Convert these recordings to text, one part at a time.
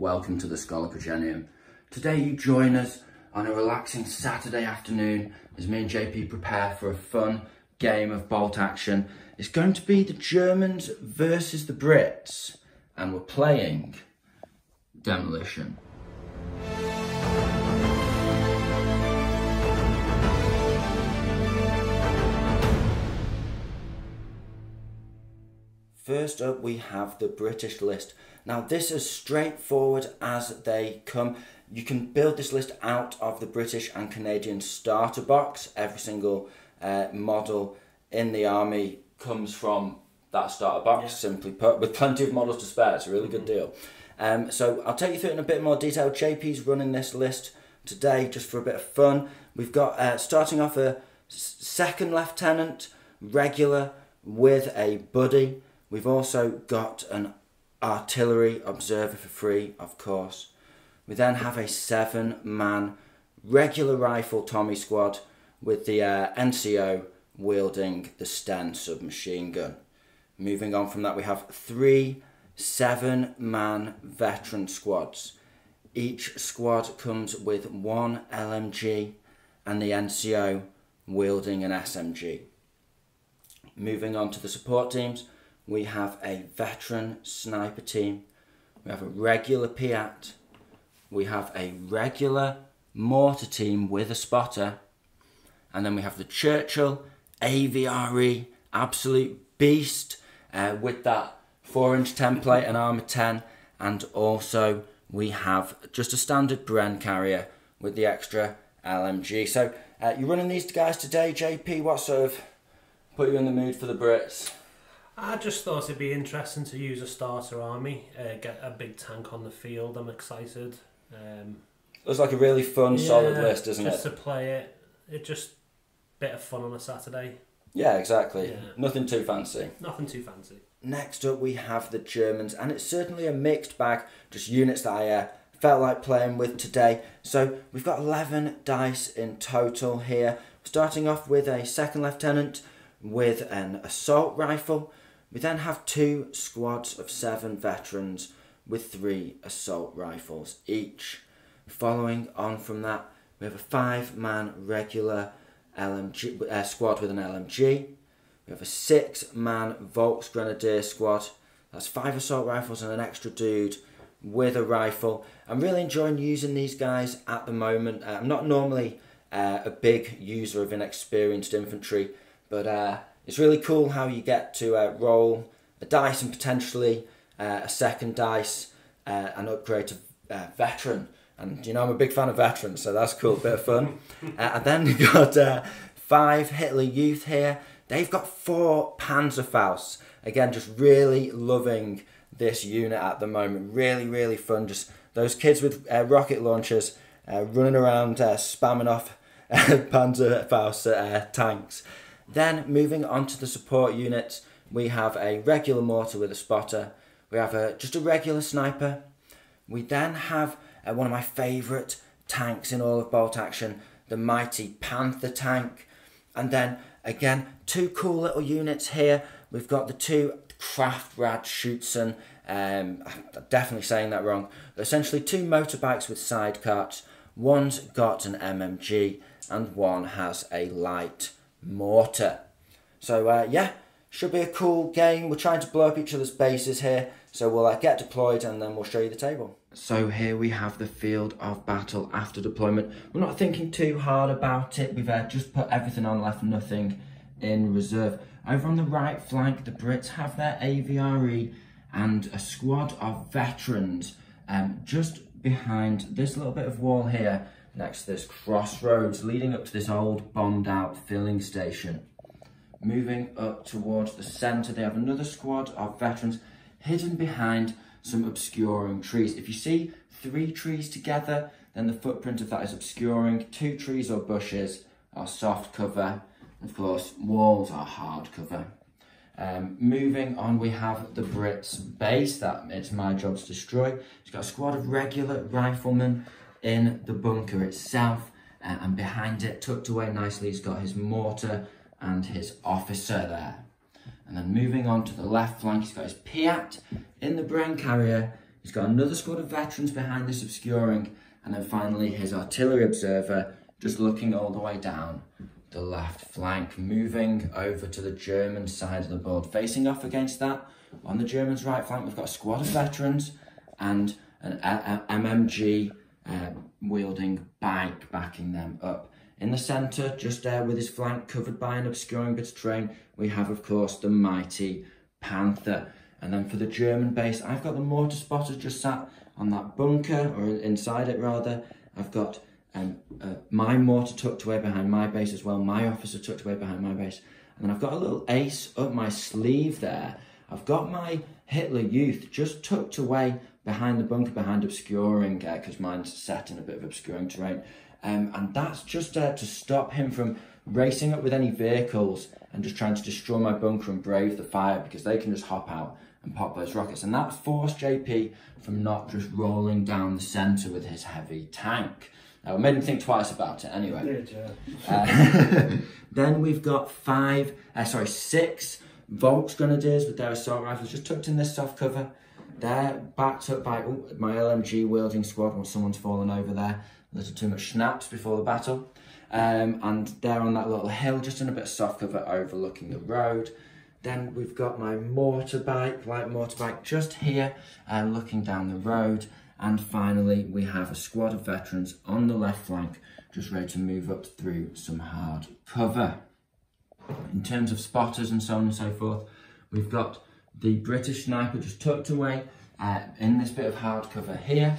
welcome to the Schola Progenium. Today you join us on a relaxing Saturday afternoon as me and JP prepare for a fun game of bolt action. It's going to be the Germans versus the Brits, and we're playing Demolition. First up, we have the British list. Now, this is straightforward as they come. You can build this list out of the British and Canadian starter box. Every single model in the army comes from that starter box, simply put, with plenty of models to spare. It's a really good deal. So I'll take you through it in a bit more detail. JP's running this list today just for a bit of fun. We've got, starting off, a second lieutenant, regular, with a buddy. We've also got an artillery observer for free, of course. We then have a 7-man regular rifle Tommy squad with the NCO wielding the Sten submachine gun. Moving on from that, we have 3 7-man veteran squads. Each squad comes with 1 LMG and the NCO wielding an SMG. Moving on to the support teams, we have a veteran sniper team, we have a regular Piat, we have a regular mortar team with a spotter, and then we have the Churchill AVRE absolute beast with that 4-inch template and armour 10, and also we have just a standard Bren carrier with the extra LMG. So you're running these guys today, JP. What sort of put you in the mood for the Brits? I just thought it'd be interesting to use a starter army, get a big tank on the field. I'm excited. Looks like a really fun, solid list, doesn't it? Just to play it. It's just a bit of fun on a Saturday. Yeah, exactly. Yeah. Nothing too fancy. Nothing too fancy. Next up, we have the Germans, and it's certainly a mixed bag, just units that I felt like playing with today. So we've got 11 dice in total here. Starting off with a second lieutenant with an assault rifle. We then have 2 squads of 7 veterans with 3 assault rifles each. Following on from that, we have a 5-man regular LMG squad with an LMG. We have a 6-man Volksgrenadier squad. That's 5 assault rifles and an extra dude with a rifle. I'm really enjoying using these guys at the moment. I'm not normally a big user of inexperienced infantry, but it's really cool how you get to roll a dice and potentially a second dice and upgrade to veteran. And you know, I'm a big fan of veterans, so that's cool, bit of fun. And then we've got 5 Hitler Youth here. They've got 4 Panzerfausts. Again, just really loving this unit at the moment. Really, really fun. Just those kids with rocket launchers running around spamming off Panzerfaust tanks. Then moving on to the support units, we have a regular mortar with a spotter. We have just a regular sniper. We then have one of my favourite tanks in all of bolt action, the mighty Panther tank. And then again, 2 cool little units here. We've got the 2 Kraftrad Schutzen. I'm definitely saying that wrong. They're essentially 2 motorbikes with side carts. One's got an MMG and one has a light mortar. So yeah, should be a cool game. We're trying to blow up each other's bases here, so we'll get deployed and then we'll show you the table. So here we have the field of battle after deployment. We're not thinking too hard about it. We've just put everything on, left nothing in reserve. Over on the right flank, the Brits have their AVRE and a squad of veterans just behind this little bit of wall here, next to this crossroads leading up to this old bombed out filling station. Moving up towards the centre, they have another squad of veterans hidden behind some obscuring trees. If you see 3 trees together, then the footprint of that is obscuring. 2 trees or bushes are soft cover. Of course, walls are hard cover. Moving on, we have the Brits base that it's my job to destroy. It's got a squad of regular riflemen in the bunker itself, and behind it, tucked away nicely, he's got his mortar and his officer there. And then moving on to the left flank, he's got his Piat in the Bren carrier. He's got another squad of veterans behind this obscuring, and then finally his artillery observer just looking all the way down the left flank, moving over to the German side of the board, facing off against that. On the Germans' right flank, we've got a squad of veterans and an MMG wielding bike backing them up. In the centre, just there with his flank covered by an obscuring bit of terrain, we have, of course, the mighty Panther. And then for the German base, I've got the mortar spotter just sat on that bunker, or inside it rather. I've got my mortar tucked away behind my base as well, my officer tucked away behind my base. And then I've got a little ace up my sleeve there. I've got my Hitler Youth just tucked away behind the bunker, behind obscuring, because mine's set in a bit of obscuring terrain. And that's just to stop him from racing up with any vehicles and just trying to destroy my bunker and brave the fire, because they can just hop out and pop those rockets. And that forced JP from not just rolling down the centre with his heavy tank. It made him think twice about it anyway. Then we've got 6 Volksgrenadiers with their assault rifles just tucked in this soft cover. They're backed up by my LMG wielding squad. Well, someone's fallen over there. A little too much schnapps before the battle. And they're on that little hill, just in a bit of soft cover overlooking the road. Then we've got my light mortar bike, just here, looking down the road. And finally, we have a squad of veterans on the left flank, just ready to move up through some hard cover. In terms of spotters and so on and so forth, we've got the British sniper just tucked away in this bit of hard cover here.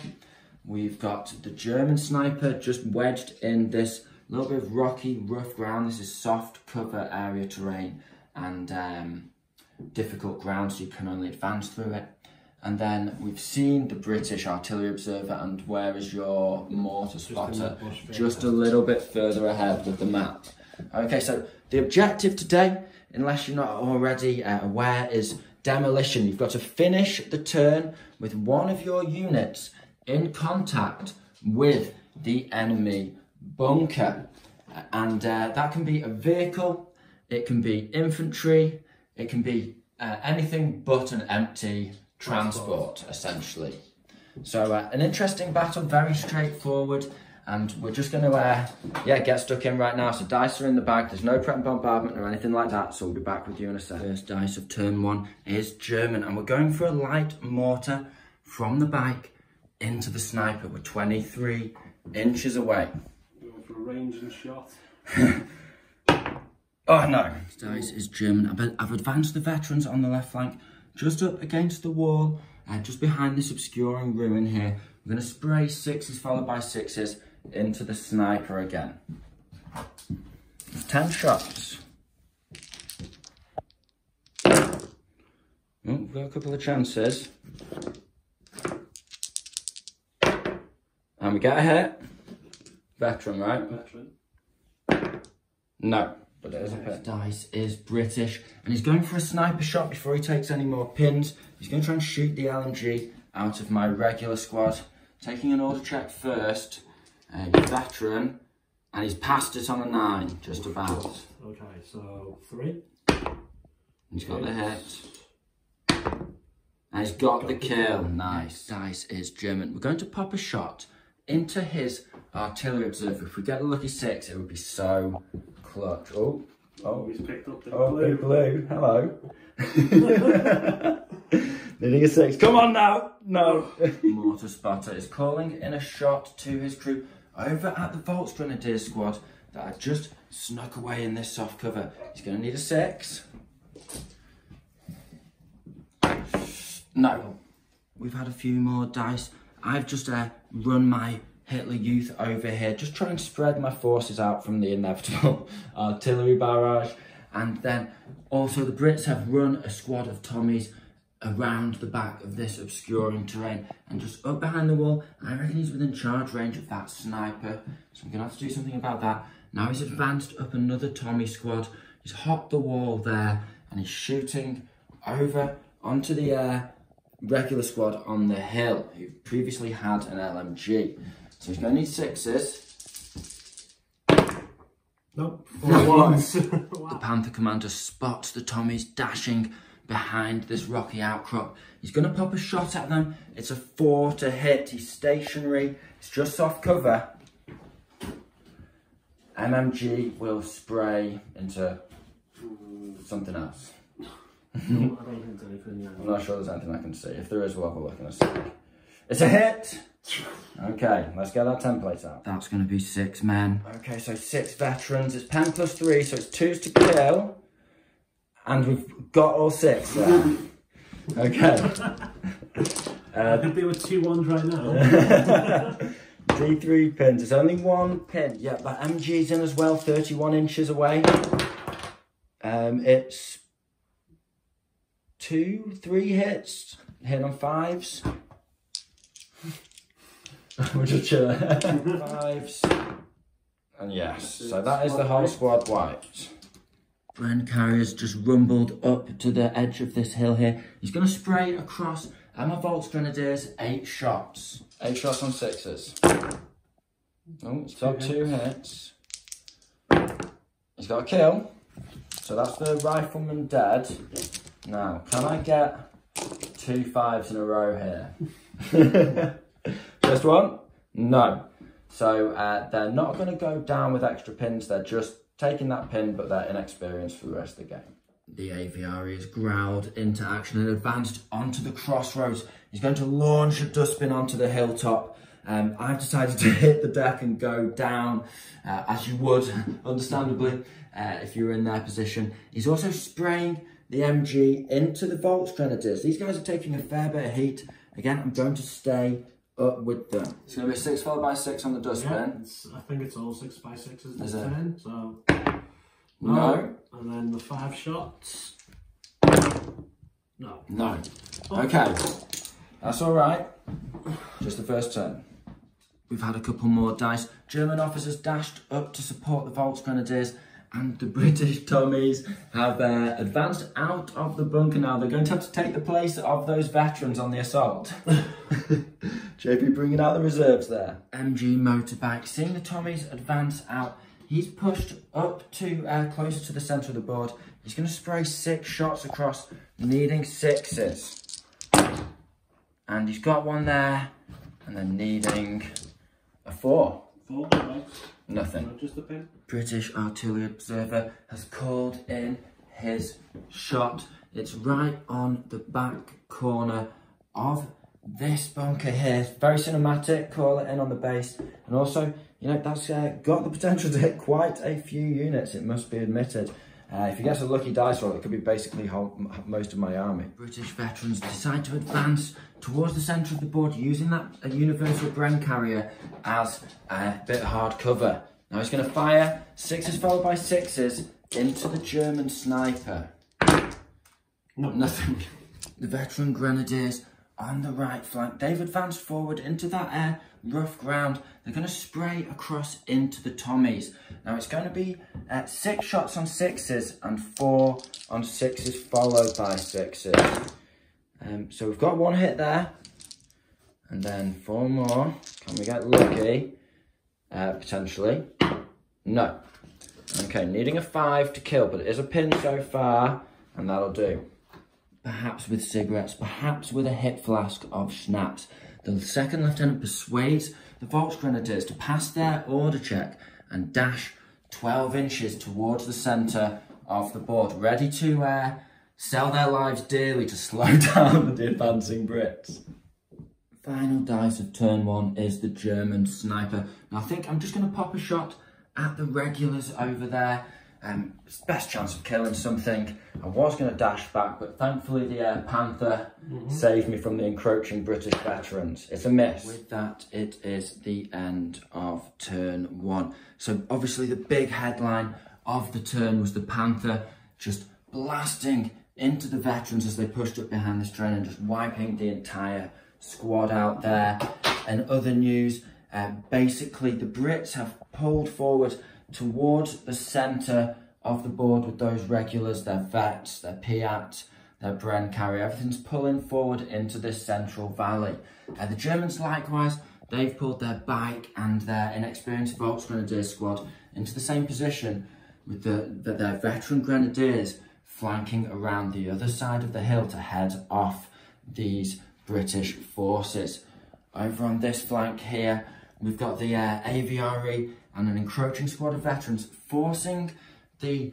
We've got the German sniper just wedged in this little bit of rocky, rough ground. This is soft cover area terrain and difficult ground, so you can only advance through it. And then we've seen the British artillery observer, and where is your mortar spotter? Just a little bit further ahead with the map. Okay, so the objective today, unless you're not already aware, is demolition. You've got to finish the turn with one of your units in contact with the enemy bunker. And that can be a vehicle, it can be infantry, it can be anything but an empty transport, essentially. So an interesting battle, very straightforward, and we're just going to get stuck in right now. So dice are in the bag, there's no prep and bombardment or anything like that, so we'll be back with you in a second. First dice of turn 1 is German, and we're going for a light mortar from the bike into the sniper. We're 23 inches away. Going for a range and shot. Oh no. This dice is German. I've advanced the veterans on the left flank, just up against the wall, just behind this obscuring ruin here. We're going to spray 6s followed by 6s into the sniper again. 10 shots. Oh, we've got a couple of chances. And we get a hit. Veteran, right? Veteran. No, but it is a hit. Dice is British, and he's going for a sniper shot before he takes any more pins. He's going to try and shoot the LMG out of my regular squad. Taking an order check first. Veteran, and he's passed it on a 9, just about. Okay, so 3. He's got the hit. And he's got the kill. Nice. Dice is German. We're going to pop a shot into his artillery observer. If we get a lucky 6, it would be so clutch. Oh, He's picked up the big blue. Hello. Needing a 6. Come on now. No. Mortar spotter is calling in a shot to his crew over at the Volksgrenadier squad that had just snuck away in this soft cover. He's going to need a 6. No. We've had a few more dice. I've just run my Hitler Youth over here, just trying to spread my forces out from the inevitable artillery barrage. And then also the Brits have run a squad of Tommies around the back of this obscuring terrain and just up behind the wall. I reckon he's within charge range of that sniper, so I'm going to have to do something about that. Now he's advanced up another Tommy squad. He's hopped the wall there and he's shooting over onto the regular squad on the hill, who previously had an LMG. So he's going to need 6s. Nope. The Panther commander spots the Tommies dashing behind this rocky outcrop. He's going to pop a shot at them. It's a 4 to hit. He's stationary. It's just off cover. MMG will spray into something else. No, I don't think there's anything yet. I'm not sure there's anything I can see. If there is, we'll have a look in a sec. It's a hit! Okay, let's get our template out. That's going to be 6 men. Okay, so 6 veterans. It's pen plus 3, so it's 2s to kill. And we've got all 6 there. Okay. I could be with 2 1s right now. D3 pins. It's only 1 pin. Yeah, but MG's in as well, 31 inches away. It's 2, 3 hits. Hit on 5s. We're just chilling. 5s. And yes, so that is the whole squad wiped. Bren Carrier's just rumbled up to the edge of this hill here. He's going to spray across my Volks Grenadiers 8 shots. 8 shots on 6s. Oh, he's got 2 hits. He's got a kill. So that's the rifleman dead. Now, can I get 2 5s in a row here? First one? No. So they're not going to go down with extra pins. They're just taking that pin, but they're inexperienced for the rest of the game. The aviary is growled into action and advanced onto the crossroads. He's going to launch a dustbin onto the hilltop. I've decided to hit the deck and go down, as you would, understandably, if you were in their position. He's also spraying the MG into the Volks Grenadiers. These guys are taking a fair bit of heat. Again, I'm going to stay up with them. It's going to be a 6 followed by 6 on the dustbin. Yeah, I think it's all 6 by 6s this it? turn, so... No. And then the 5 shots. No. No. Okay. That's all right. Just the first turn. We've had a couple more dice. German officers dashed up to support the Volks Grenadiers, and the British Tommies have advanced out of the bunker now. They're going to have to take the place of those veterans on the assault. JP bringing out the reserves there. MG motorbike, seeing the Tommies advance out, he's pushed up to closer to the centre of the board. He's going to spray 6 shots across, needing 6s. And he's got one there, and then needing a 4. 4, right. Nothing. Not just a pin. British artillery observer has called in his shot. It's right on the back corner of this bunker here. It's very cinematic. Call it in on the base. And also, you know, that's got the potential to hit quite a few units, it must be admitted. If he gets a lucky dice roll, it could be basically most of my army. British veterans decide to advance towards the centre of the board using that universal Bren carrier as a bit of hard cover. Now he's going to fire 6s followed by 6s into the German sniper. No. Nothing. The veteran grenadiers on the right flank, they've advanced forward into that rough ground. They're going to spray across into the Tommies. Now it's going to be 6 shots on 6s and 4 on 6s followed by 6s. So we've got 1 hit there, and then 4 more. Can we get lucky? Potentially. No. Okay, needing a 5 to kill, but it is a pin so far, and that'll do. Perhaps with cigarettes, perhaps with a hip flask of schnapps. The 2nd Lieutenant persuades the Volks Grenadiers to pass their order check and dash 12 inches towards the centre of the board, ready to sell their lives dearly to slow down the advancing Brits. Final dice of turn 1 is the German sniper. Now I think I'm just going to pop a shot at the regulars over there. It's the best chance of killing something. I was going to dash back, but thankfully the Panther saved me from the encroaching British veterans. It's a miss. With that, it is the end of turn 1. So obviously the big headline of the turn was the Panther just blasting into the veterans as they pushed up behind this train and just wiping the entire squad out there. And other news, basically the Brits have pulled forward towards the centre of the board with those regulars, their vets, their Piat, their Bren carrier. Everything's pulling forward into this central valley. The Germans likewise, they've pulled their bike and their inexperienced Volks Grenadier squad into the same position with their veteran grenadiers flanking around the other side of the hill to head off these British forces. Over on this flank here, we've got the aviary and an encroaching squad of veterans forcing the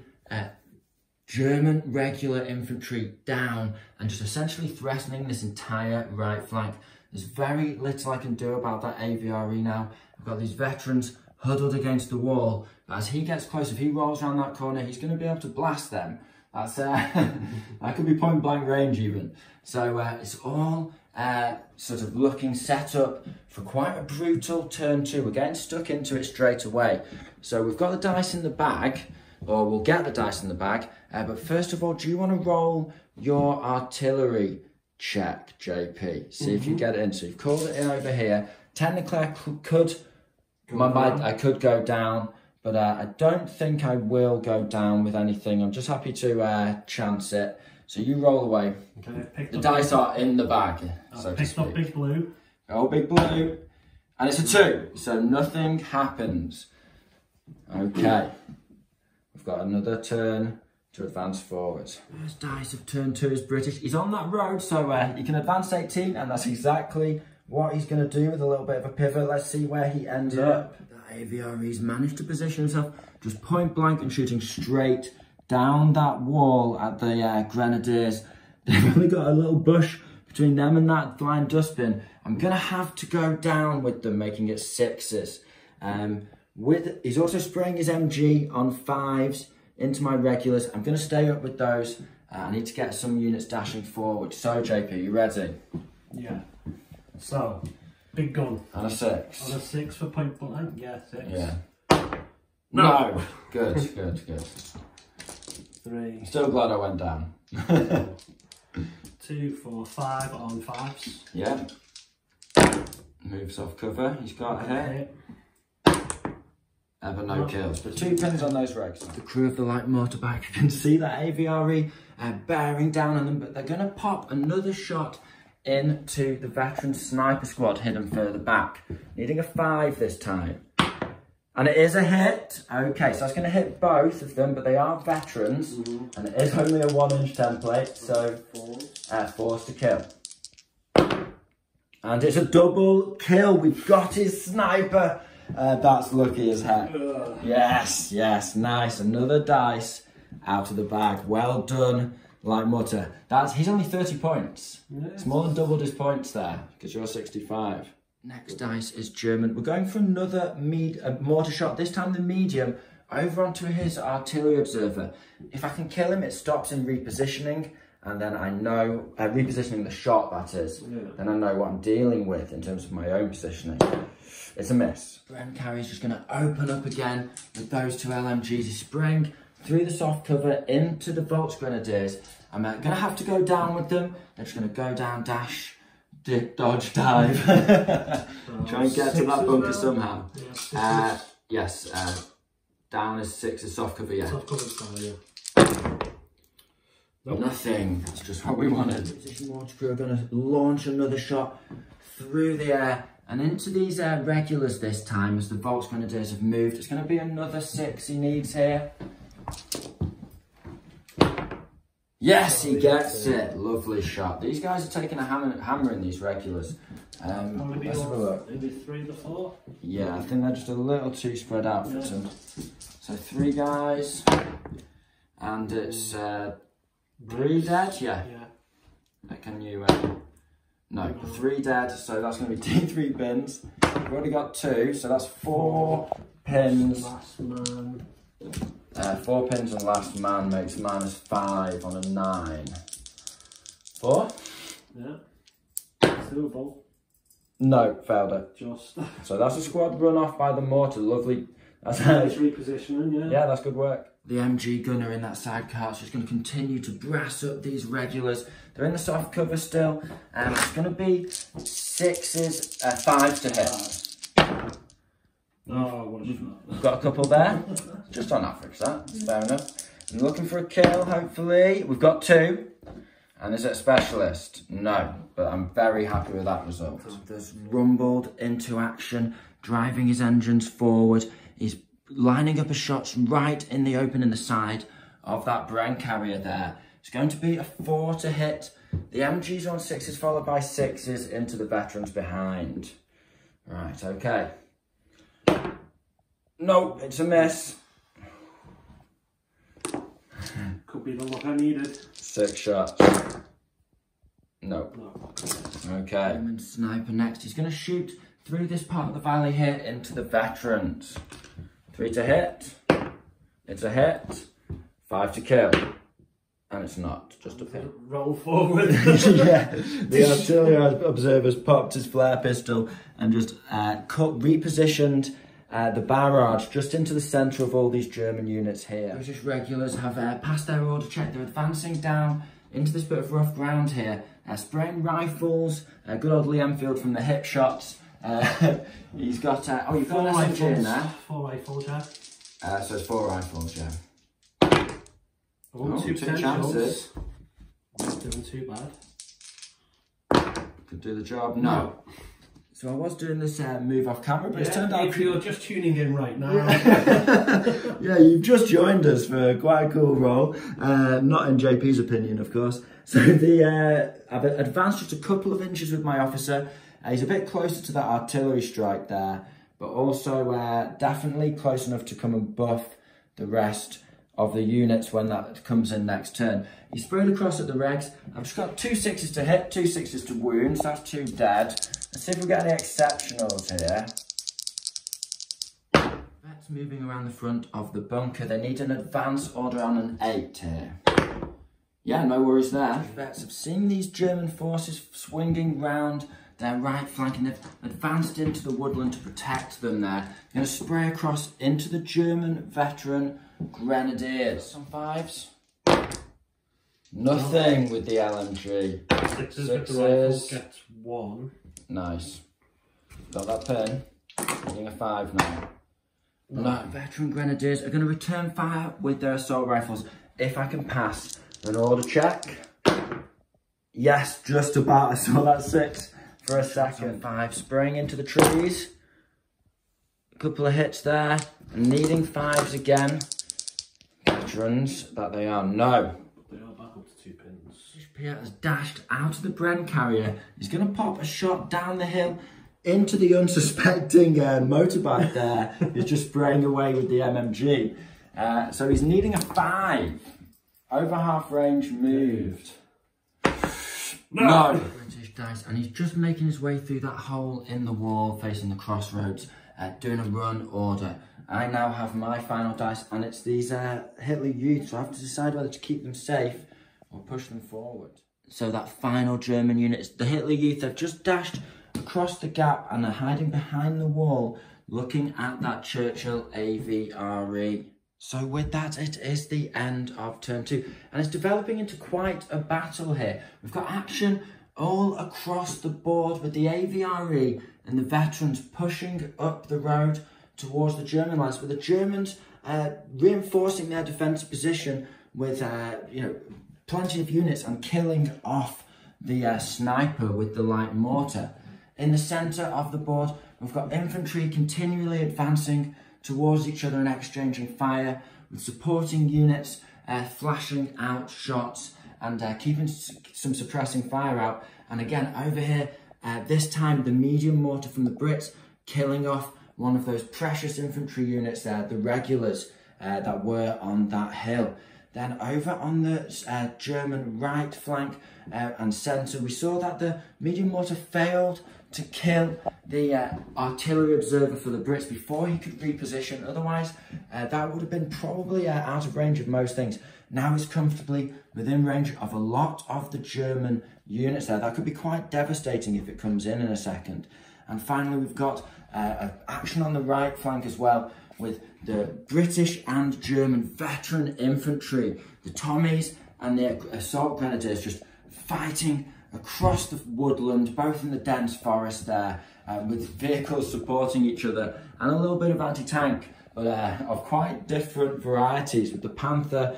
German regular infantry down and just essentially threatening this entire right flank. There's very little I can do about that aviary now. I've got these veterans huddled against the wall, but as he gets close, if he rolls around that corner, he's going to be able to blast them. That's that could be point blank range even. So it's all sort of looking set up for quite a brutal turn two. We're getting stuck into it straight away. So we've got the dice in the bag, or we'll get the dice in the bag. But first of all, do you want to roll your artillery check, JP? See if you get it in. So you've called it in over here. Technically, I could go down, but I don't think I will go down with anything. I'm just happy to chance it. So you roll away. Okay, the dice are in the bag, so to speak. Up big blue. Oh, big blue. And it's a 2, so nothing happens. Okay. We've got another turn to advance forwards. First dice of turn 2 is British. He's on that road, so he can advance 18, and that's exactly what he's going to do with a little bit of a pivot. Let's see where he ends up. The aviary's managed to position himself just point blank and shooting straight down that wall at the Grenadiers. They've only got a little bush between them and that flying dustbin. I'm going to have to go down with them, making it 6s. He's also spraying his MG on 5s into my regulars. I'm going to stay up with those. I need to get some units dashing forward. So, JP, you ready? Yeah. So, big gun. And a 6. On a 6 for point blank? Yeah, 6. Yeah. No. Good, good, good. 3. Still glad I went down. 2, 4, 5 on 5s. Yeah. Moves off cover. He's got a hit. But no kills. But 2 pins on those regs. The crew of the light motorbike can see that aviary bearing down on them, but they're going to pop another shot into the veteran sniper squad hidden further back. Needing a 5 this time. And it is a hit. Okay, so that's going to hit both of them, but they are veterans. And it is only a 1-inch template, so 4s to kill. And it's a double kill. We've got his sniper. That's lucky as heck. Yes, yes, nice. Another dice out of the bag. Well done, Light Mutter. He's only 30 points. It's more than doubled his points there, because you're 65. Next dice is German. We're going for another mortar shot, this time the medium, over onto his artillery observer. If I can kill him, it stops him repositioning, and then I know, repositioning the shot, that is, then I know what I'm dealing with in terms of my own positioning. It's a miss. Bren Carey's just going to open up again with those 2 LMGs. He's spraying through the soft cover into the Volksgrenadiers. I'm going to have to go down with them. They're just going to go down, dash, dodge, dive. Try and get to that bunker somehow. Yes, down is 6 is soft cover, yeah. Soft cover's fine, yeah. Nope. Nothing, that's just what we wanted. Position mortar crew are going to launch another shot through the air and into these regulars this time as the Volksgrenadiers have moved. It's going to be another 6 he needs here. Yes, he gets it. Lovely shot. These guys are taking a hammer in these regulars. Let's have a look. Maybe 3 to 4? Yeah, I think they're just a little too spread out for them. So 3 guys. And it's 3 dead? Yeah. Can you... No, 3 dead, so that's going to be D3 pins. We've already got 2, so that's 4 pins. Last man. 4 pins on last man makes -5 on a 9. 4? Yeah. Doable. No, failed it. Just. So that's a squad run off by the mortar. Lovely. That's nice repositioning, yeah. Yeah, that's good work. The MG gunner in that sidecar is just going to continue to brass up these regulars. They're in the soft cover still. It's going to be 6s, 5s to hit. Oh, what a shot. We've got a couple there. Just on average, that's fair enough. I'm looking for a kill, hopefully. We've got 2. And is it a specialist? No, but I'm very happy with that result. There's rumbled into action, driving his engines forward. He's lining up his shots right in the open in the side of that Bren carrier there. It's going to be a 4 to hit. The MG's on 6s, followed by 6s into the veterans behind. Right, okay. No, it's a miss. Could be the look I needed. 6 shots. No. Okay. And sniper next. He's going to shoot through this part of the valley here into the veterans. 3 to hit. It's a hit. 5 to kill. And it's not, just a pin. Roll forward. Yeah, the artillery observer's popped his flare pistol and just repositioned the barrage just into the centre of all these German units here. British regulars have passed their order check. They're advancing down into this bit of rough ground here. Spraying rifles, good old Lee Enfield from the hip shots. He's got, oh, you've got an SMG in there. 4 rifles, yeah. So it's 4 rifles, yeah. Oh, 2 chances. Not doing too bad. Could do the job. No. So I was doing this move off camera, but it's turned out... If you're just tuning in right now. Yeah, you've just joined us for quite a cool role. Not in JP's opinion, of course. So I've advanced just a couple of inches with my officer. He's a bit closer to that artillery strike there, but also definitely close enough to come and buff the rest of the units when that comes in next turn. He sprayed across at the regs. I've just got 2 6s to hit, 2 6s to wound, so that's 2 dead. Let's see if we get any exceptionals here. Vets moving around the front of the bunker. They need an advance order on an 8 here. Yeah, no worries there. Vets have seen these German forces swinging round their right flank and they've advanced into the woodland to protect them there. They're going to spray across into the German veteran Grenadiers. Some 5s. Nothing with the LMG. 6s with the rifle gets 1. Nice. Got that pin. Getting a 5 now. No, veteran Grenadiers are going to return fire with their assault rifles if I can pass an order check. Yes, just about. I saw that 6 for a second. 5 spraying into the trees. A couple of hits there. And needing 5s again. Veterans that they are. No. They are back up to 2 pins. Pierre has dashed out of the Bren carrier. He's going to pop a shot down the hill into the unsuspecting motorbike there. He's just spraying away with the MMG. So he's needing a 5. Over half range moved. No. British dice, and he's just making his way through that hole in the wall facing the crossroads, doing a run order. I now have my final dice, and it's these Hitler Youth, so I have to decide whether to keep them safe or push them forward. So that final German unit, the Hitler Youth, have just dashed across the gap and they're hiding behind the wall, looking at that Churchill AVRE. So with that, it is the end of turn 2, and it's developing into quite a battle here. We've got action all across the board with the AVRE and the veterans pushing up the road towards the German lines, with the Germans reinforcing their defensive position with plenty of units and killing off the sniper with the light mortar. In the centre of the board, we've got infantry continually advancing towards each other and exchanging fire, with supporting units flashing out shots and keeping some suppressing fire out. And again, over here, this time the medium mortar from the Brits killing off one of those precious infantry units there, the regulars that were on that hill. Then over on the German right flank and centre, we saw that the medium mortar failed to kill the artillery observer for the Brits before he could reposition. Otherwise, that would have been probably out of range of most things. Now he's comfortably within range of a lot of the German units there. That could be quite devastating if it comes in a second. And finally, we've got action on the right flank as well, with the British and German veteran infantry, the Tommies and the assault grenadiers, just fighting across the woodland, both in the dense forest there, with vehicles supporting each other, and a little bit of anti-tank, but of quite different varieties, with the Panther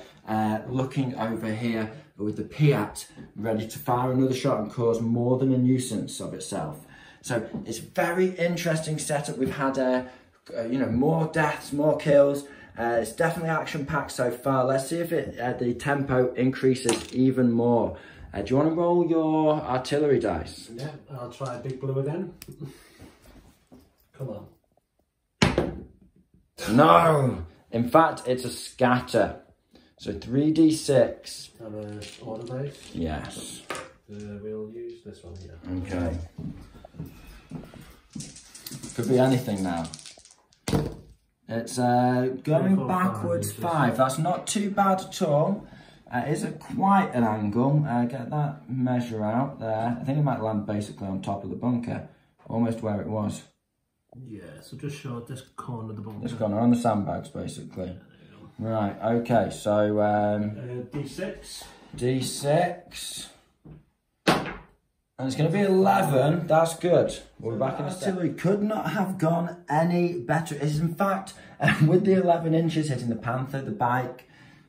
looking over here, but with the Piat ready to fire another shot and cause more than a nuisance of itself. So it's a very interesting setup. We've had more deaths, more kills, It's definitely action-packed so far. Let's see if the tempo increases even more. Do you want to roll your artillery dice? Yeah, I'll try big blue again. Come on. No! In fact, it's a scatter. So 3d6. And order base? Yes. We'll use this one here. Okay. Could be anything now. It's going backwards 5. That's not too bad at all. It is quite an angle. Get that measure out there. I think it might land basically on top of the bunker, almost where it was. Yeah, so just short this corner of the bunker. This corner on the sandbags, basically. Yeah, right. Okay. So D6. D6. And it's going to be 11. That's good. We're back in artillery. Could not have gone any better. It is, in fact, with the 11 inches hitting the Panther, the bike,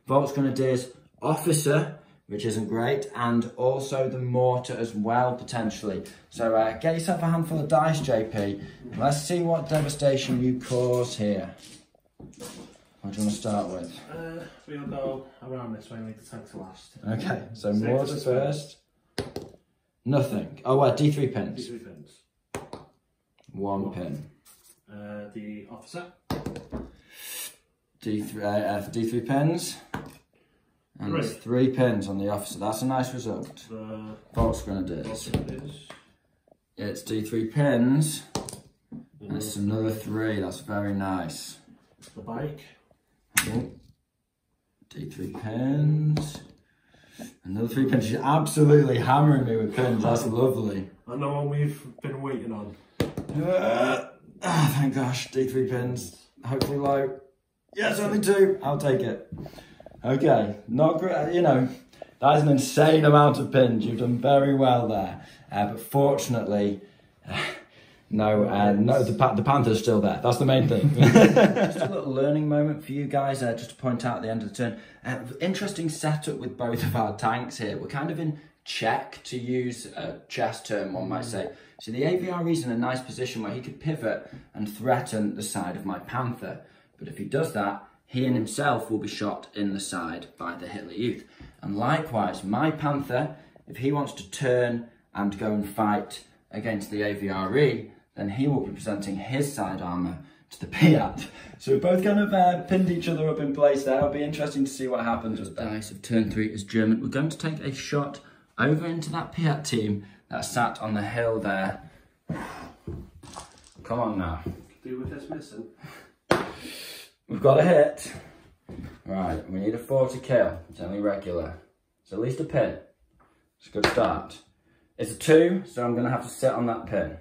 Volksgrenadiers officer, which isn't great, and also the mortar as well, potentially. So get yourself a handful of dice, JP. Let's see what devastation you cause here. What do you want to start with? We'll go around this way and leave the tank to last. Okay, so mortar first. Nothing. Oh, well, D3 pins. D3 pins. 1 pin. The officer. D3 pins. And there's 3 pins on the officer. That's a nice result. The Volksgrenadiers. It's D3 pins. And it's another 3. That's very nice. The bike. Oh. D3 pins. Another 3 pins. She's absolutely hammering me with pins. That's lovely. And the one we've been waiting on. Thank gosh. D3 pins. Hopefully low. Yes, only 2. I'll take it. Okay, not great, you know, that is an insane amount of pins. You've done very well there. But fortunately, no, the Panther's still there. That's the main thing. Just a little learning moment for you guys, just to point out at the end of the turn. Interesting setup with both of our tanks here. We're kind of in check, to use a chess term, one might say. So the AVR is in a nice position where he could pivot and threaten the side of my Panther. But if he does that, he and himself will be shot in the side by the Hitler Youth. And likewise, my Panther, if he wants to turn and go and fight against the AVRE, then he will be presenting his side armour to the Piat. So we're both kind of pinned each other up in place there. It'll be interesting to see what happens with that. Dice of turn 3 is German. We're going to take a shot over into that Piat team that sat on the hill there. Come on now. Do with this missing. We've got a hit. Right, we need a 4 to kill. It's only regular. It's at least a pin. It's a good start. It's a 2, so I'm going to have to sit on that pin.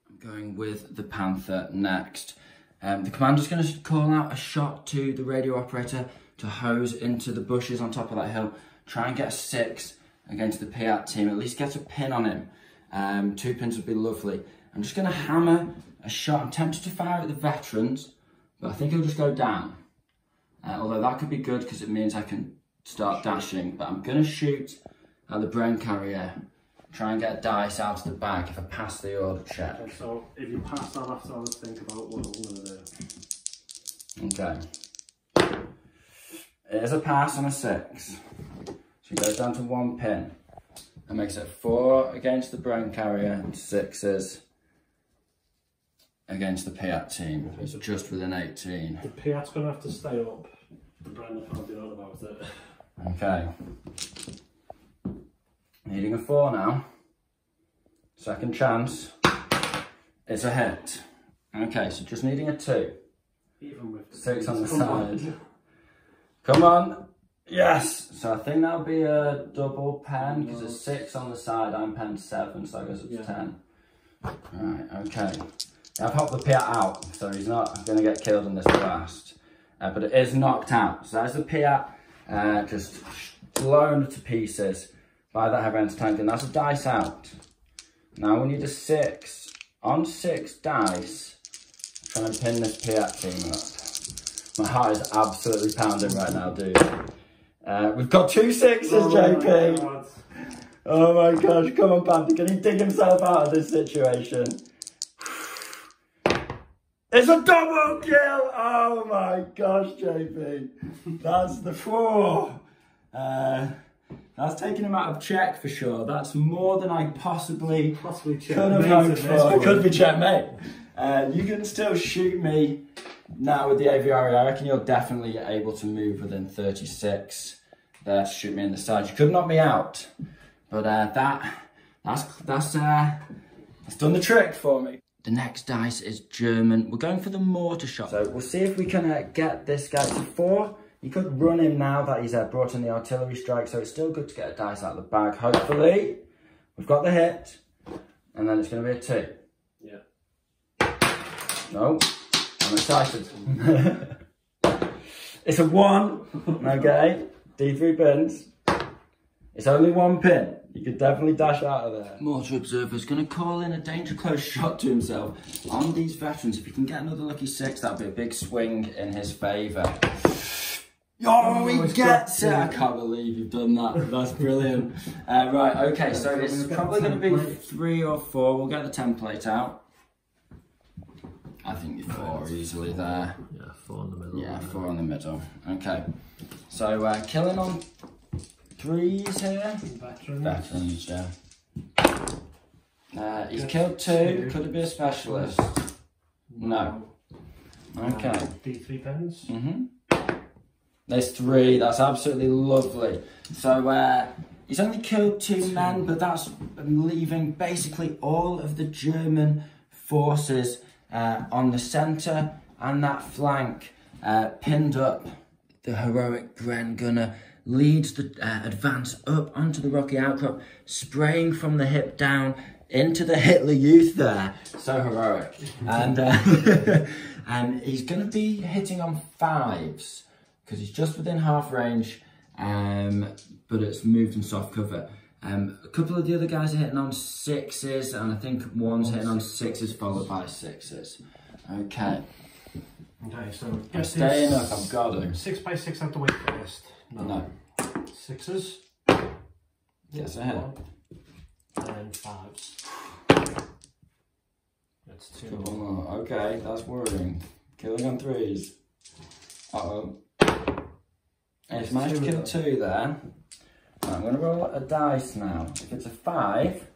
I'm going with the Panther next. The commander's going to call out a shot to the radio operator to hose into the bushes on top of that hill. Try and get a 6 against the Piat team. At least get a pin on him. 2 pins would be lovely. I'm just going to hammer a shot. I'm tempted to fire at the veterans, but I think he'll just go down. Although that could be good because it means I can start dashing. But I'm going to shoot at the brain carrier. Try and get a dice out of the bag if I pass the order check. Okay, so if you pass, I'll have to think about what I'm going to do. Okay. It is a pass and a 6. So he goes down to 1 pin. That makes it 4 against the brain carrier and 6s against the Piat team. It's just within 18. The Piat's going to have to stay up. The brain can't be on about it. Okay. Needing a 4 now. Second chance. It's a hit. Okay, so just needing a 2. Even with the 6 on the side. Come on. Yes. So I think that'll be a double pen because it's 6 on the side. I'm pen 7, so I guess it's 10. Right. Okay. I've helped the Piat out, so he's not going to get killed in this blast. But it is knocked out. So there's the Piat just blown to pieces by that heavy anti-tank, and that's a dice out. Now we need a 6 on 6 dice. Trying to pin this Piat team up. My heart is absolutely pounding right now, dude. We've got 2 6s, JP. Oh my gosh, come on, Panther. Can he dig himself out of this situation? It's a double kill! Oh my gosh, JP. That's the 4. That's taking him out of check for sure. That's more than I possibly could have hoped for. It could be checkmate. You can still shoot me now with the aviary. I reckon you're definitely able to move within 36 there to shoot me in the side. You could knock me out, but that's done the trick for me. The next dice is German. We're going for the mortar shot. So we'll see if we can get this guy to 4. You could run him now that he's brought in the artillery strike, so it's still good to get a dice out of the bag. Hopefully, we've got the hit, and then it's going to be a 2. Yeah. No, I'm excited. It's a 1. Okay, D3 pins. It's only 1 pin. You could definitely dash out of there. Mortar Observer's going to call in a danger close shot to himself on these veterans. If he can get another lucky 6, that'll be a big swing in his favour. Oh, he gets it! I can't believe you've done that. That's brilliant. Right, okay, so it's probably going to be 3 or 4. We'll get the template out. I think you're 4 easily there. Yeah, 4 in the middle. Yeah, 4 in the middle. Okay, so killing on 3s here. Veterans, yeah. He's killed 2. Could it be a specialist? No. Okay. D3 pens. There's 3. That's absolutely lovely. So he's only killed 2 men, but that's leaving basically all of the German forces on the centre and that flank pinned up. The heroic Bren Gunner leads the advance up onto the rocky outcrop, spraying from the hip down into the Hitler Youth there. So heroic. And he's going to be hitting on 5s because he's just within half range, but it's moved in soft cover. A couple of the other guys are hitting on 6s, and I think one's hitting on 6s followed by 6s. Okay. Okay, so I'm staying up, I've got him. 6x6 out the way first. No. 6s. Yes, ahead. And 5s. That's 2 more. Oh, okay, that's worrying. Killing on 3s. Uh-oh. And he's managed to kill 2 there. I'm going to roll a dice now. If it's a 5,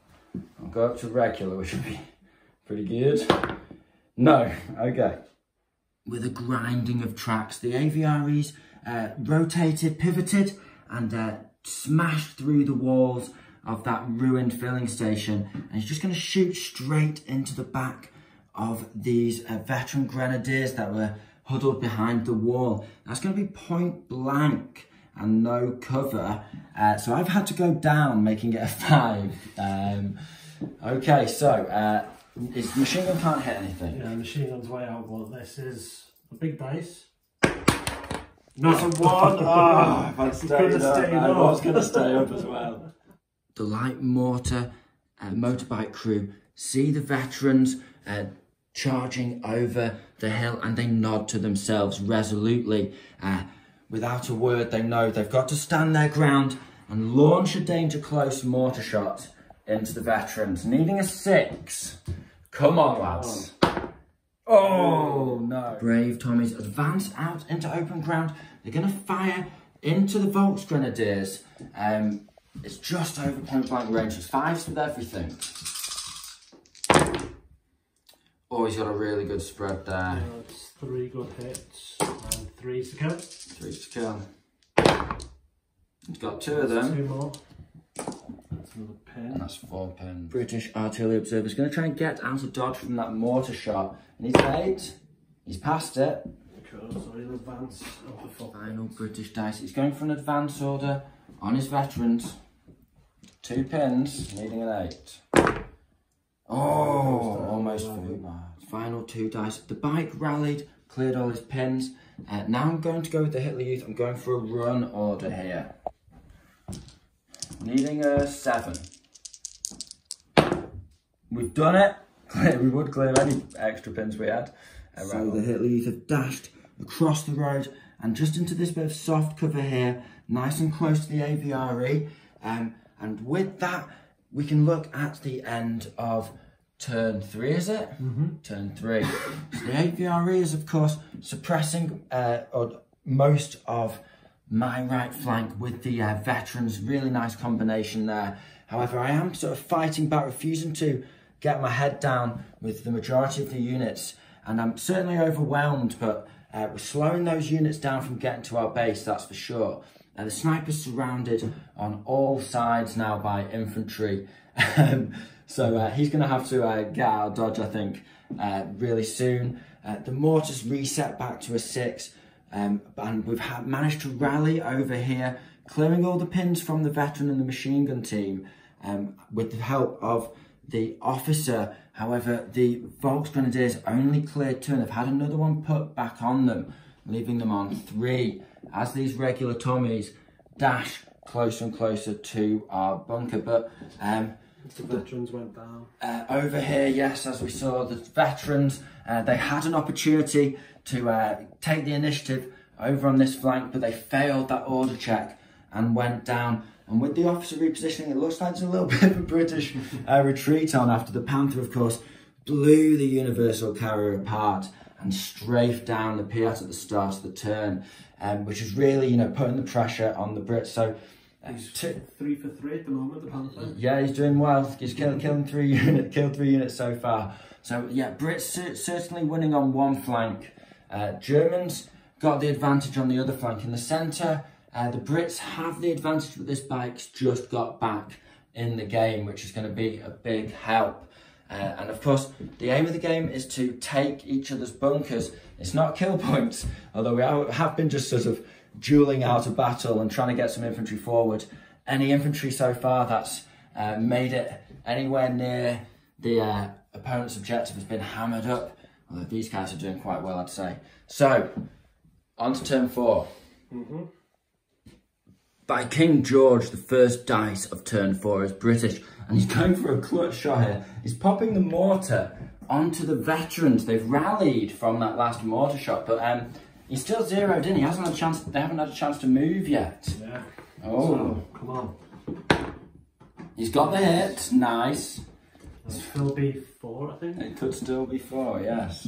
I'll go up to regular, which would be pretty good. No, okay. With a grinding of tracks, the aviaries rotated, pivoted, and smashed through the walls of that ruined filling station. And he's just going to shoot straight into the back of these veteran grenadiers that were huddled behind the wall. That's going to be point blank and no cover. So I've had to go down, making it a 5. Okay, so his machine gun can't hit anything. Yeah, machine gun's way out, but this is a big dice. No. It's a 1. Oh, if I'd stayed up, I was going to stay up as well. The light mortar motorbike crew see the veterans charging over the hill, and they nod to themselves resolutely. Without a word, they know they've got to stand their ground and launch a danger close mortar shot into the veterans, needing a 6. Come on, lads. Oh, no. Brave Tommies advance out into open ground. They're going to fire into the Volksgrenadiers. It's just over point blank range. It's 5s with everything. Oh, he's got a really good spread there. Yeah, it's 3 good hits and 3s to kill. 3s to kill. He's got 2 of them. 2 more. That's another pin. And that's 4 pins. British artillery observer's going to try and get out of dodge from that mortar shot. And he's made. He's passed it. Cool, so he'll advance over 4. Final British dice. He's going for an advance order on his veterans. 2 pins, needing an 8. Oh, almost 4 bars. Final 2 dice. The bike rallied, cleared all his pins. Now I'm going to go with the Hitler Youth. I'm going for a run order here. Needing a 7. We've done it. We would clear any extra pins we had. So the Hitler Youth have dashed across the road and just into this bit of soft cover here, nice and close to the aviary. And with that, we can look at the end of turn 3, is it? Turn 3. So the AVRE is, of course, suppressing most of my right flank with the veterans. Really nice combination there. However, I am sort of fighting back, refusing to get my head down with the majority of the units. And I'm certainly overwhelmed, but we're slowing those units down from getting to our base, that's for sure. The sniper's surrounded on all sides now by infantry. So he's going to have to get out of dodge, I think, really soon. The mortar's reset back to a 6. And we've managed to rally over here, clearing all the pins from the veteran and the machine gun team with the help of the officer. However, the Volksgrenadiers only cleared 2 and they've had another one put back on them, leaving them on 3 as these regular Tommies dash closer and closer to our bunker. But the veterans went down. Over here, yes, as we saw, the veterans, they had an opportunity to take the initiative over on this flank, but they failed that order check and went down. And with the officer repositioning, it looks like there's a little bit of a British retreat on after the Panther, of course, blew the Universal Carrier apart and strafed down the Piat at the start of the turn, which is really, you know, putting the pressure on the Brits. So he's 3 for 3 at the moment, the Panther. Yeah, he's doing well. He's killed 3 units so far. So yeah, Brits certainly winning on one flank. Germans got the advantage on the other flank. In the centre, the Brits have the advantage, but this bike's just got back in the game, which is going to be a big help. And of course, the aim of the game is to take each other's bunkers. It's not kill points, although we have been just sort of duelling out a battle and trying to get some infantry forward. Any infantry so far that's made it anywhere near the opponent's objective has been hammered up. Although these guys are doing quite well, I'd say. So, on to turn 4. By King George, the first dice of turn 4 is British, and he's going for a clutch shot here. He's popping the mortar onto the veterans. They've rallied from that last mortar shot, but he's still zeroed in. He hasn't had a chance. They haven't had a chance to move yet. Yeah. Oh, so, come on. He's got the hit. Nice. It's still be 4, I think. It could still be 4. Yes.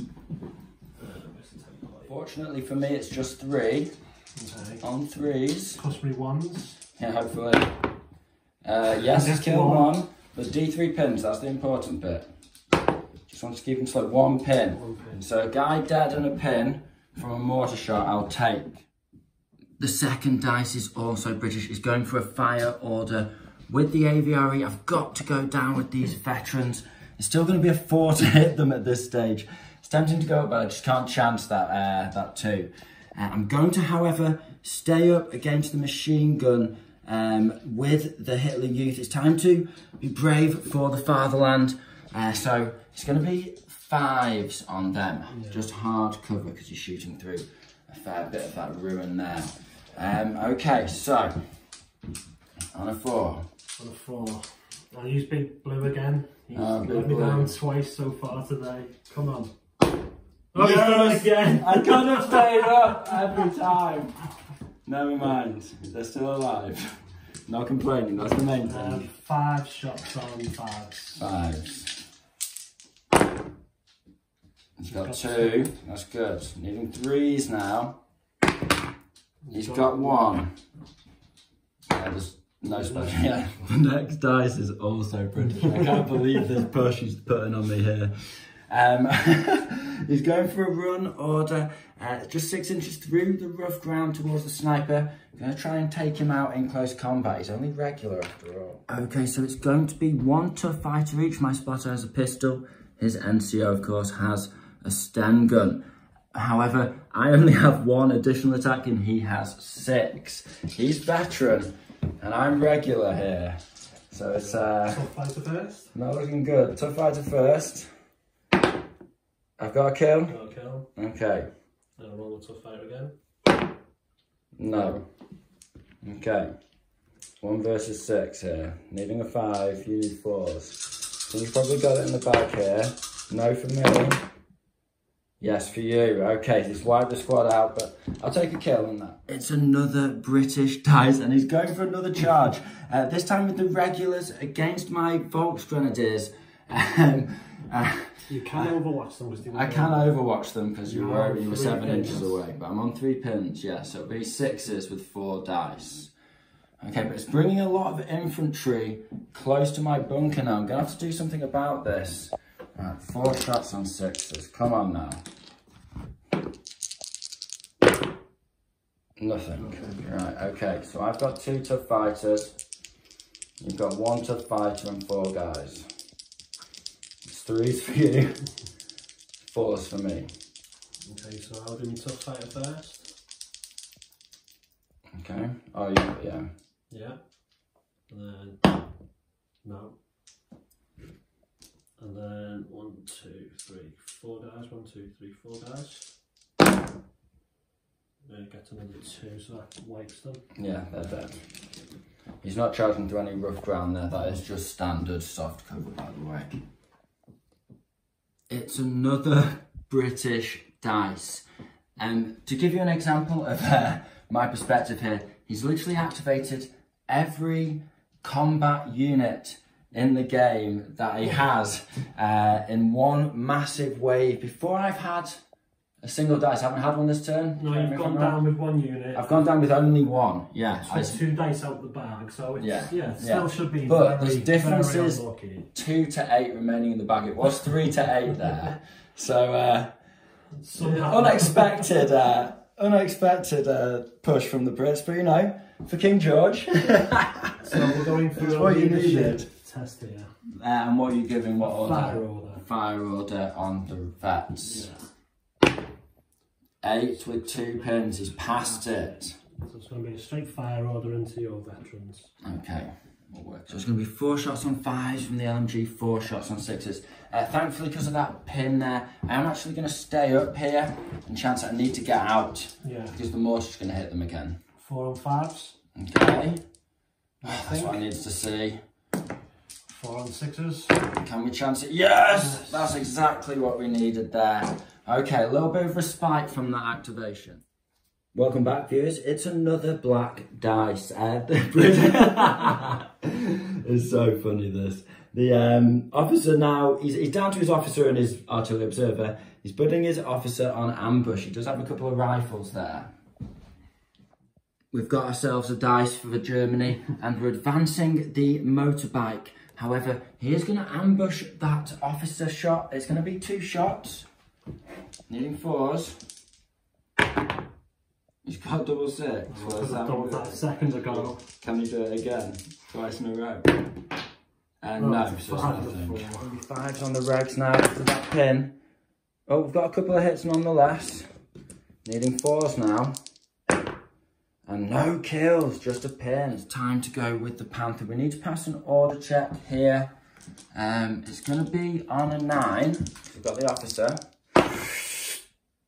Fortunately for me, it's just 3. Okay. On 3s. Customary 1s. Yeah, hopefully. Yes, he's killed 1. But D3 pins, that's the important bit. Just want to keep him slow. 1 pin. 1 pin. So a guy dead and a pin from a mortar shot, I'll take. The second dice is also British. He's going for a fire order with the AVRE. I've got to go down with these veterans. It's still going to be a 4 to hit them at this stage. It's tempting to go up, but I just can't chance that 2. I'm going to, however, stay up against the machine gun with the Hitler Youth. It's time to be brave for the fatherland. So it's going to be 5s on them. Yeah. Just hard cover because you're shooting through a fair bit of that ruin there. Okay, so on a 4. On a 4. I'll use Big Blue again. He's let me down twice so far today. Come on. Oh, yes! He's done it again. I could have stayed up every time. Never mind. They're still alive. Not complaining, that's the main thing. 5 shots on 5s. 5s. He's got 2. That's good. Needing 3s now. He's got 1. There's no special. Yeah. The next dice is also British. I can't believe this push he's putting on me here. He's going for a run order, just 6 inches through the rough ground towards the sniper. Going to try and take him out in close combat. He's only regular after all. Okay, so it's going to be 1 tough fighter each. My spotter has a pistol. His NCO, of course, has a Sten gun. However, I only have 1 additional attack and he has 6. He's veteran and I'm regular here. So it's tough fighter first. Not looking good. Tough fighter first. I've got a kill. Got a kill. Okay. And I'll roll a tough fighter again. No. Okay. 1 versus 6 here. Needing a 5, you need 4s. So you've probably got it in the back here. No for me. Yes for you. Okay, he's wiped the squad out, but I'll take a kill on that. It's another British dice, and he's going for another charge. This time with the regulars against my Volksgrenadiers. You can overwatch them. I can overwatch them because you were 7 inches away, but I'm on 3 pins, yeah, so it'll be 6s with 4 dice. Okay, but it's bringing a lot of infantry close to my bunker now. I'm going to have to do something about this. Right, 4 shots on 6s. Come on now. Nothing. Okay. Right, okay, so I've got 2 tough fighters. You've got 1 tough fighter and 4 guys. It's 3s for you, 4s for me. Okay, so I'll do my tough fighter first. Okay. Oh, yeah. Yeah. And then, no. And then 1, 2, 3, 4 dice. 1, 2, 3, 4 dice. Then get another 2, so that wipes them. Yeah, they're dead. He's not charging through any rough ground there. That is just standard soft cover, by the way. It's another British dice. To give you an example of my perspective here, he's literally activated every combat unit in the game that he has in one massive wave. Before I've had a single dice, I haven't had one this turn. No, you've gone down with 1 unit. I've gone down with only 1, yeah. It's 2 dice out the bag, so it's, still should be but very, the difference is unlucky. 2 to 8 remaining in the bag. It was 3 to 8 there. So, unexpected push from the Brits, but you know, for King George. So we're going through what you needed. Test here. And what are you giving? What order? Fire order. Fire order on the vets. Yeah. 8 with 2 pins. He's past it. So it's going to be a straight fire order into your veterans. Okay. So it's going to be 4 shots on 5s from the LMG, 4 shots on 6s. Thankfully, because of that pin there, I am actually going to stay up here and chance that I need to get out. Yeah. Because the mortar's going to hit them again. 4 on 5s. Okay. That's what I need to see. 4 on 6s. Can we chance it? Yes! That's exactly what we needed there. Okay, a little bit of respite from that activation. Welcome back, viewers. It's another black dice. It's so funny, this. The officer now, he's down to his officer and his artillery observer. He's putting his officer on ambush. He does have a couple of rifles there. We've got ourselves a dice for Germany and we're advancing the motorbike. However, he is going to ambush that officer shot. It's going to be 2 shots. Needing 4s. He's got double 6. Done that seconds ago. Can he do it again? Twice in a row? No, it's just nothing. 5s on the regs now after that pin. Oh, we've got a couple of hits nonetheless. Needing 4s now. And no kills, just a pin. It's time to go with the Panther. We need to pass an order check here. It's going to be on a 9. We've got the officer.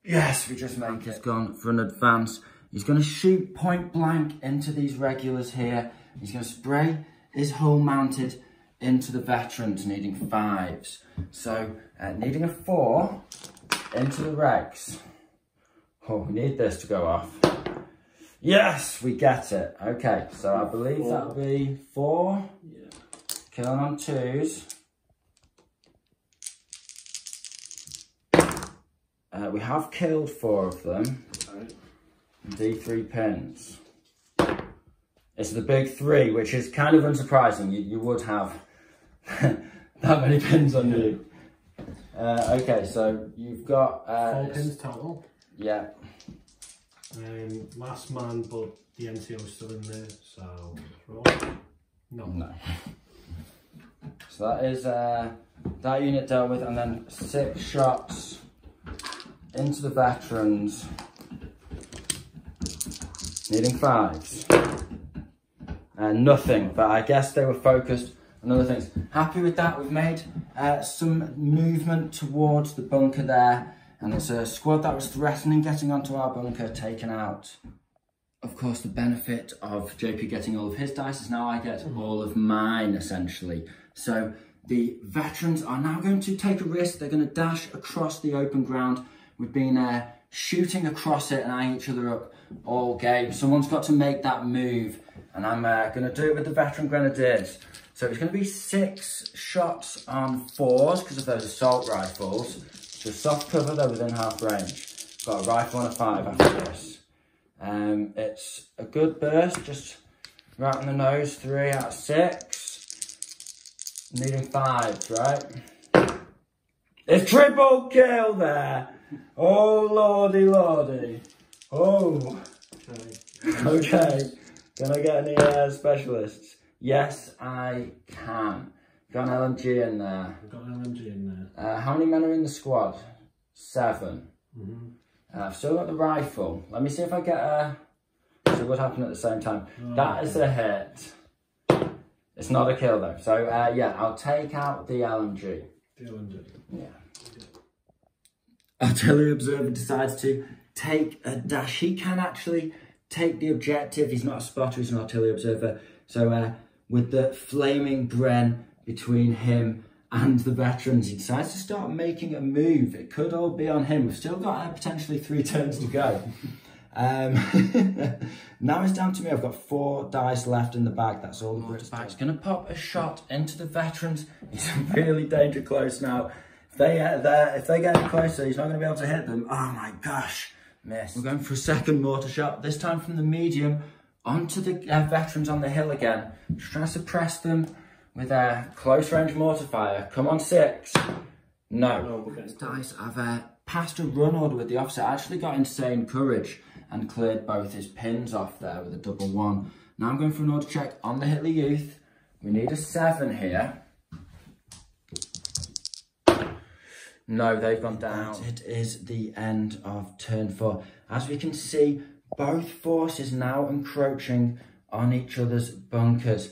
Yes, we just make it. He's gone for an advance. He's going to shoot point blank into these regulars here. He's going to spray his hull mounted into the veterans, needing 5s. So, needing a 4 into the regs. Oh, we need this to go off. Yes, we get it. Okay, so I believe that'll be 4. Yeah. Killing on 2s. We have killed 4 of them. D3 pins. It's the big 3, which is kind of unsurprising. You would have that many pins on you. Okay, so you've got 4 pins total. Yeah. Last man, but the NTO's still in there, so no. So that is that unit dealt with, and then 6 shots into the veterans, needing 5s. Nothing, but I guess they were focused on other things. Happy with that. We've made some movement towards the bunker there. And it's a squad that was threatening getting onto our bunker, taken out. Of course, the benefit of JP getting all of his dice is now I get all of mine, essentially. So the veterans are now going to take a risk. They're going to dash across the open ground. We've been shooting across it and eyeing each other up all game. Someone's got to make that move. And I'm going to do it with the veteran grenadiers. So it's going to be 6 shots on 4s because of those assault rifles. Just soft cover, they're within half range. Got a rifle and a 5 after this. It's a good burst, just right on the nose, 3 out of 6. Needing 5s, right? It's triple kill there. Oh, lordy, lordy. Oh. Okay. Can I get any specialists? Yes, I can. Got an LMG in there. I've got an LMG in there. How many men are in the squad? 7. I've still got the rifle. Let me see if I get a... So what happened at the same time? Oh, that is a hit. It's not a kill though. So yeah, I'll take out the LMG. The LMG? Yeah. Artillery observer decides to take a dash. He can actually take the objective. He's not a spotter, he's an artillery observer. So with the flaming Bren between him and the veterans, he decides to start making a move. It could all be on him. We've still got potentially 3 turns to go. Now it's down to me. I've got 4 dice left in the bag. That's all the Brits bag. He's going to pop a shot into the veterans. He's really danger close now. If they get closer, he's not going to be able to hit them. Oh my gosh. Miss. We're going for a second mortar shot, this time from the medium onto the veterans on the hill again. Just trying to suppress them with a close range mortar fire. Come on, 6. No. Dice, I've passed a run order with the officer. I actually got insane courage and cleared both his pins off there with a double 1. Now I'm going for an order check on the Hitler Youth. We need a 7 here. No, they've gone down. It is the end of turn 4. As we can see, both forces now encroaching on each other's bunkers.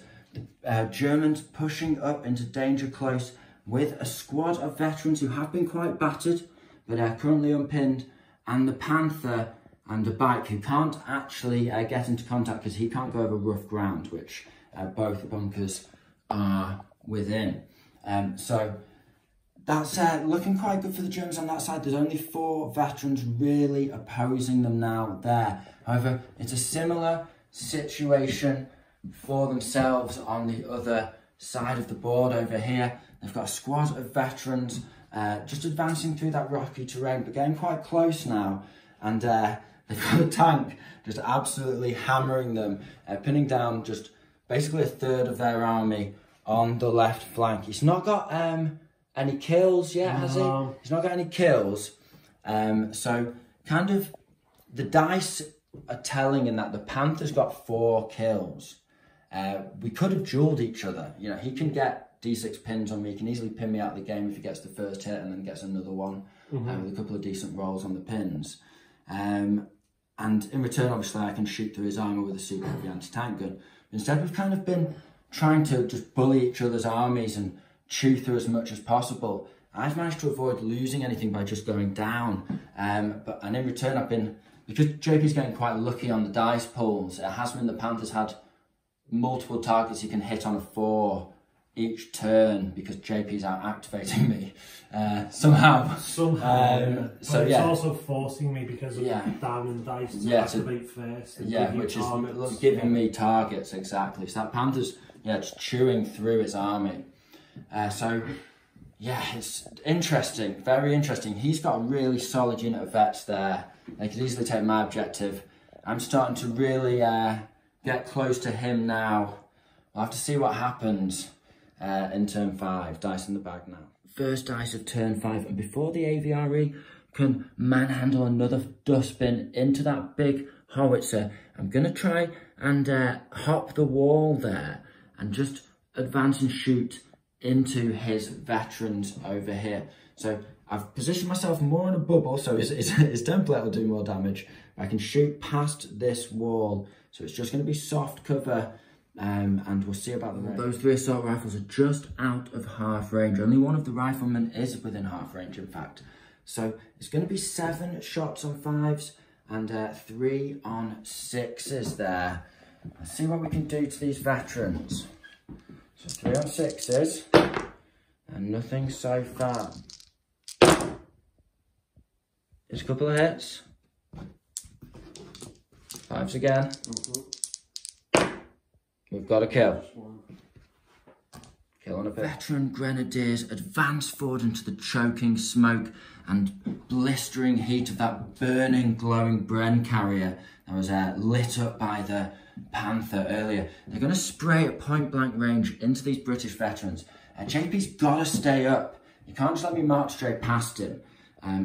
The Germans pushing up into danger close with a squad of veterans who have been quite battered, but are currently unpinned, and the Panther and the Bike, who can't actually get into contact because he can't go over rough ground, which both bunkers are within. So that's looking quite good for the Germans on that side. There's only 4 veterans really opposing them now there. However, it's a similar situation for themselves on the other side of the board over here. They've got a squad of veterans just advancing through that rocky terrain, but getting quite close now. And they've got a tank just absolutely hammering them, pinning down just basically a third of their army on the left flank. He's not got any kills yet, has he? He's not got any kills. So kind of the dice are telling in that the Panther's got 4 kills. We could have duelled each other. You know, he can get D6 pins on me. He can easily pin me out of the game if he gets the first hit and then gets another one with a couple of decent rolls on the pins. And in return, obviously, I can shoot through his armour with a super heavy anti-tank gun. Instead, we've kind of been trying to just bully each other's armies and chew through as much as possible. I've managed to avoid losing anything by just going down. And in return, because JP's getting quite lucky on the dice pulls, it has been the Panthers had multiple targets he can hit on a 4 each turn because JP's out activating me somehow. So it's also forcing me because of down and dice to activate first. Which is giving me targets, exactly. So that Panther's just chewing through his army. So yeah, it's interesting, very interesting. He's got a really solid unit of vets there. They could easily take my objective. I'm starting to really get close to him now. We'll have to see what happens in turn 5. Dice in the bag now. First dice of turn 5, and before the AVRE can manhandle another dustbin into that big howitzer, I'm going to try and hop the wall there and just advance and shoot into his veterans over here. So I've positioned myself more in a bubble, so his template will do more damage. I can shoot past this wall, so it's just going to be soft cover, and we'll see about the range. Those 3 assault rifles are just out of half range. Only one of the riflemen is within half range, in fact. So it's going to be 7 shots on 5s and 3 on 6s there. Let's see what we can do to these veterans. So 3 on 6s, and nothing so far. Just a couple of hits. 5s again. We've got a kill. kill on a bit. Veteran grenadiers advance forward into the choking smoke and blistering heat of that burning, glowing Bren carrier that was lit up by the Panther earlier. They're going to spray at point blank range into these British veterans. JP's got to stay up. You can't just let me march straight past him.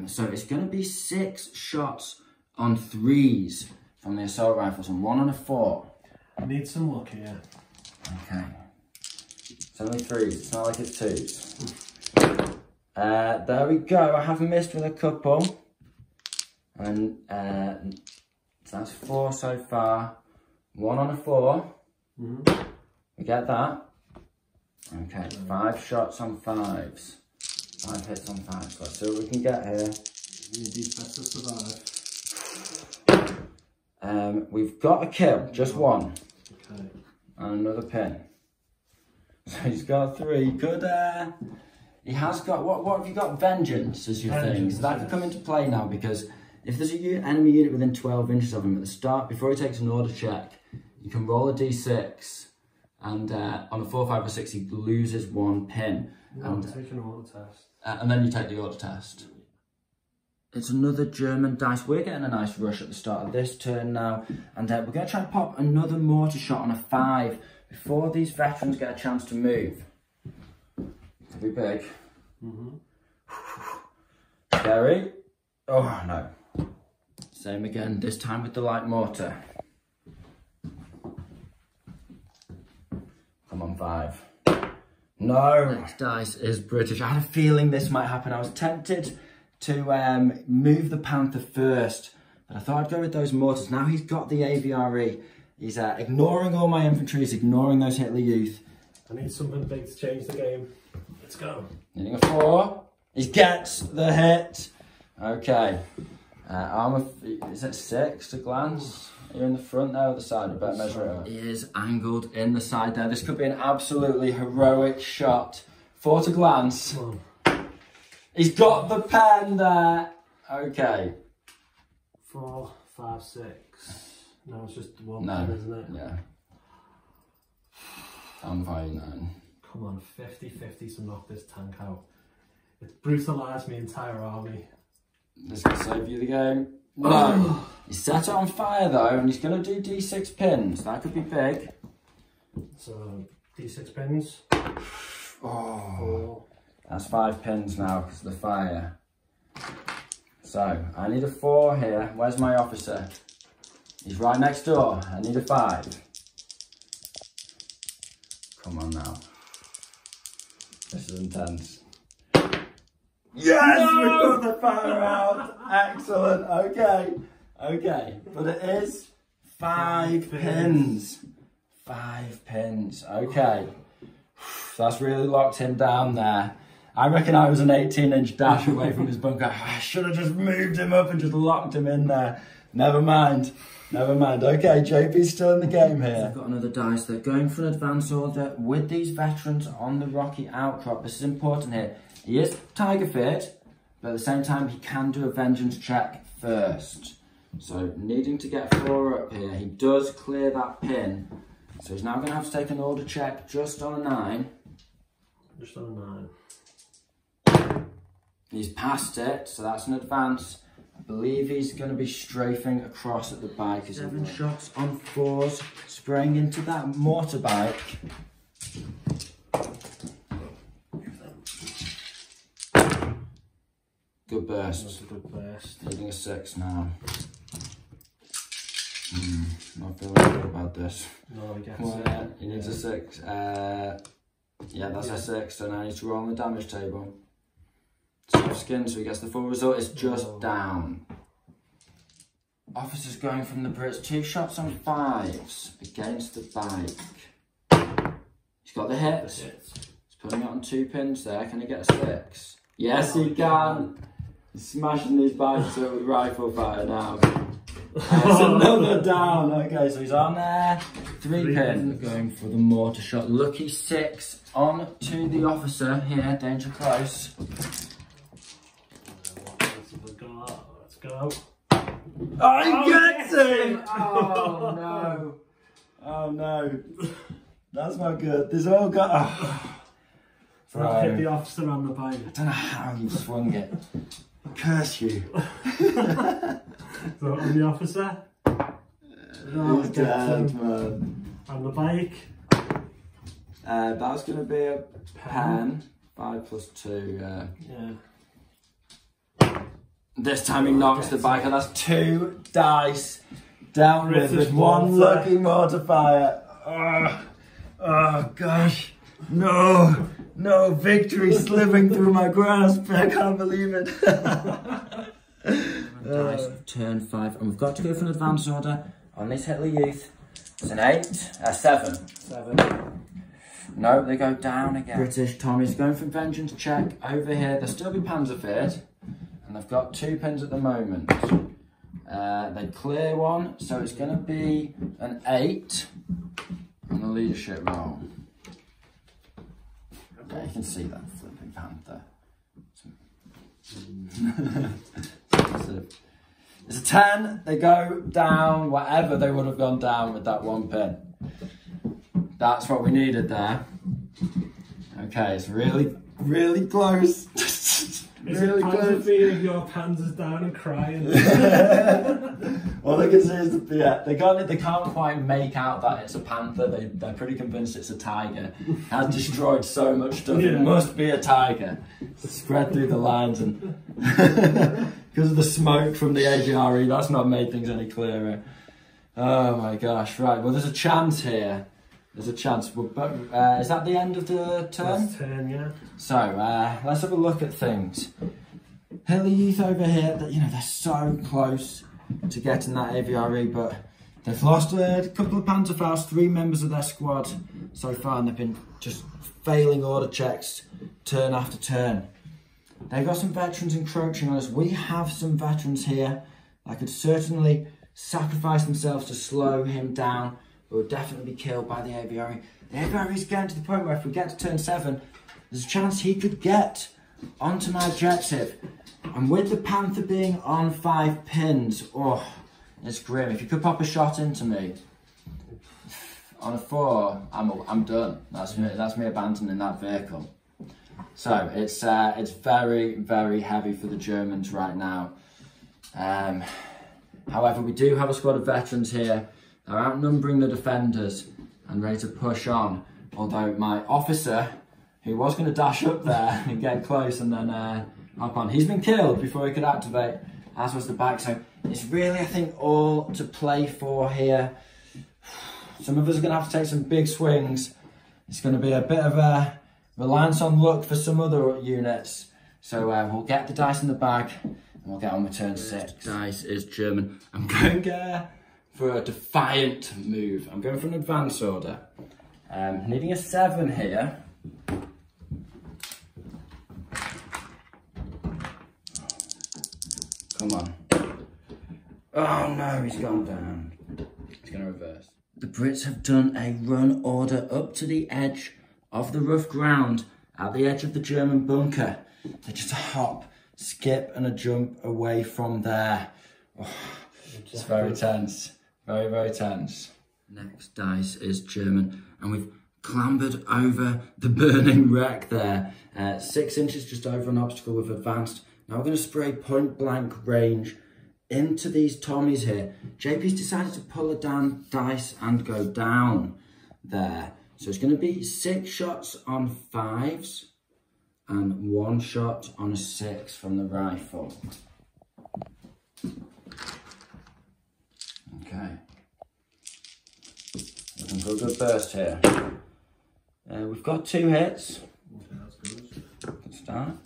So it's going to be 6 shots on 3s from the assault rifles and 1 on a 4. I need some luck here. Okay. It's only 3s, it's not like it's 2s. There we go, I have missed with a couple. And so that's 4 so far. 1 on a 4. We get that. Okay, 5 shots on 5s. 5 hits on 5s. Let's see what we can get here. These better survive. We've got a kill, just 1. Okay. And another pin. So he's got 3. Could he has got what have you got? Vengeance as your thing. So that could come into play now, because if there's an enemy unit within 12 inches of him at the start, before he takes an order check, you can roll a d6. And on a 4, 5 or 6 he loses 1 pin. And take an order test. And then you take the order test. It's another German dice. We're getting a nice rush at the start of this turn now. And we're going to try and pop another mortar shot on a 5 before these veterans get a chance to move. Could be big. Scary. Oh no. Same again, this time with the light mortar. Come on, 5. No. Next dice is British. I had a feeling this might happen. I was tempted to move the Panther first, but I thought I'd go with those mortars. Now he's got the AVRE. He's ignoring all my infantry. He's ignoring those Hitler Youth. I need something big to change the game. Let's go. Needing a 4. He gets the hit. Okay. Armour, is it 6 to glance? You're in the front there or the side? I better measure it up. He is angled in the side there. This could be an absolutely heroic shot. 4 to glance. He's got the pen there. Okay. 4, 5, 6. No, it's just 1 pen, isn't it? Yeah. I'm 5-9. Come on, 50-50 to knock this tank out. It's brutalised my entire army. This can save you the game. No. He set it on fire though, and he's going to do D6 pins. That could be big. So, D6 pins. Oh. 4. That's 5 pins now because of the fire. So, I need a 4 here. Where's my officer? He's right next door. I need a 5. Come on now. This is intense. Yes! No! We put the fire out! Excellent. Okay. Okay. But it is 5 pins. 5 pins. Okay. That's really locked him down there. I reckon I was an 18-inch dash away from his bunker. I should have just moved him up and just locked him in there. Never mind. Never mind. Okay, JP's still in the game here. I've got another dice. They're going for an advance order with these veterans on the rocky outcrop. This is important here. He is tiger fit, but at the same time, he can do a vengeance check first. So, needing to get 4 up here, he does clear that pin. So, he's now going to have to take an order check just on a 9. Just on a 9. He's passed it, so that's an advance. I believe he's going to be strafing across at the bike. 7 shots on 4s, spraying into that mortar bike. Good burst. That's a good burst. Taking a 6 now. Not feeling good about this. No, I guess. Well, he needs a 6. Yeah, that's a 6, so now he needs to roll on the damage table. Soft skin, so he gets the full result. It's just down. Officer's going from the Brits. 2 shots on 5s against the bike. He's got the hit. He's putting it on 2 pins there. Can he get a 6? Yes, he can. He's smashing these bikes up with rifle fire now. That's another down. Okay, so he's on there. 3 pins. Going for the mortar shot. Lucky 6 on to the officer here. Danger close. Let's go. Oh, he gets it! Oh no. Oh no. That's not good. There's all got. Oh. throw. Hit the officer on the bike. I don't know how you swung it. Curse you. So on the officer. He's dead, man. On the bike. That's going to be a pen. 5 plus 2, yeah. This time he knocks the bike, and that's 2 dice down with 1 lucky mortifier. Oh gosh. No, victory slipping through my grasp. I can't believe it. Dice of turn 5, and we've got to go for an advance order on this Hitler Youth. It's an 7. 7. No, they go down again. British Tommy's going for vengeance check over here. They'll still be panzerfed, and they've got 2 pins at the moment. They clear 1, so it's going to be an 8 on the leadership roll. Yeah, you can see that flipping panther. It's a 10, they go down whatever they would have gone down with that 1 pin. That's what we needed there. Okay, it's really, really close. Is really it close. Feeling your panzer's down and crying? All they can see is they can't quite make out that it's a panther. They're pretty convinced it's a tiger. It has destroyed so much stuff. Yeah. It must be a tiger. It's spread through the lines, and because of the smoke from the AVRE, that's not made things any clearer. Oh my gosh! Right, well, there's a chance here. There's a chance. Is that the end of the turn? Last turn, yeah. So let's have a look at things. Hitler Youth over here, they're so close to getting that AVRE, but they've lost a couple of Panzerfaust, 3 members of their squad so far, and they've been just failing order checks turn after turn. They've got some veterans encroaching on us. We have some veterans here that could certainly sacrifice themselves to slow him down, but would definitely be killed by the AVRE. The AVRE is getting to the point where if we get to turn 7, there's a chance he could get onto my objective. And with the Panther being on 5 pins, oh, it's grim. If you could pop a shot into me on a 4, I'm done. That's me abandoning that vehicle. So it's very, very heavy for the Germans right now. However, we do have a squad of veterans here. They're outnumbering the defenders and ready to push on. Although my officer, who was going to dash up there and get close and then hop on, he's been killed before he could activate, as was the bike. So it's really, I think, all to play for here. Some of us are going to have to take some big swings. It's going to be a bit of a reliance on luck for some other units. So we'll get the dice in the bag and we'll get on with turn 6. Dice is German. I'm going for a defiant move. I'm going for an advance order. Needing a 7 here. Come on. Oh no, he's gone down. He's going to reverse. The Brits have done a run order up to the edge of the rough ground at the edge of the German bunker. They're just a hop, skip and a jump away from there. Oh, it's very tense. Very, very tense. Next dice is German, and we've clambered over the burning wreck there. 6 inches just over an obstacle we've advanced. Now we're going to spray point blank range into these Tommies here. JP's decided to pull a damn dice and go down there. So it's going to be 6 shots on 5s and 1 shot on a 6 from the rifle. Okay. Looking for a good burst here. We've got 2 hits. That's good. Good start.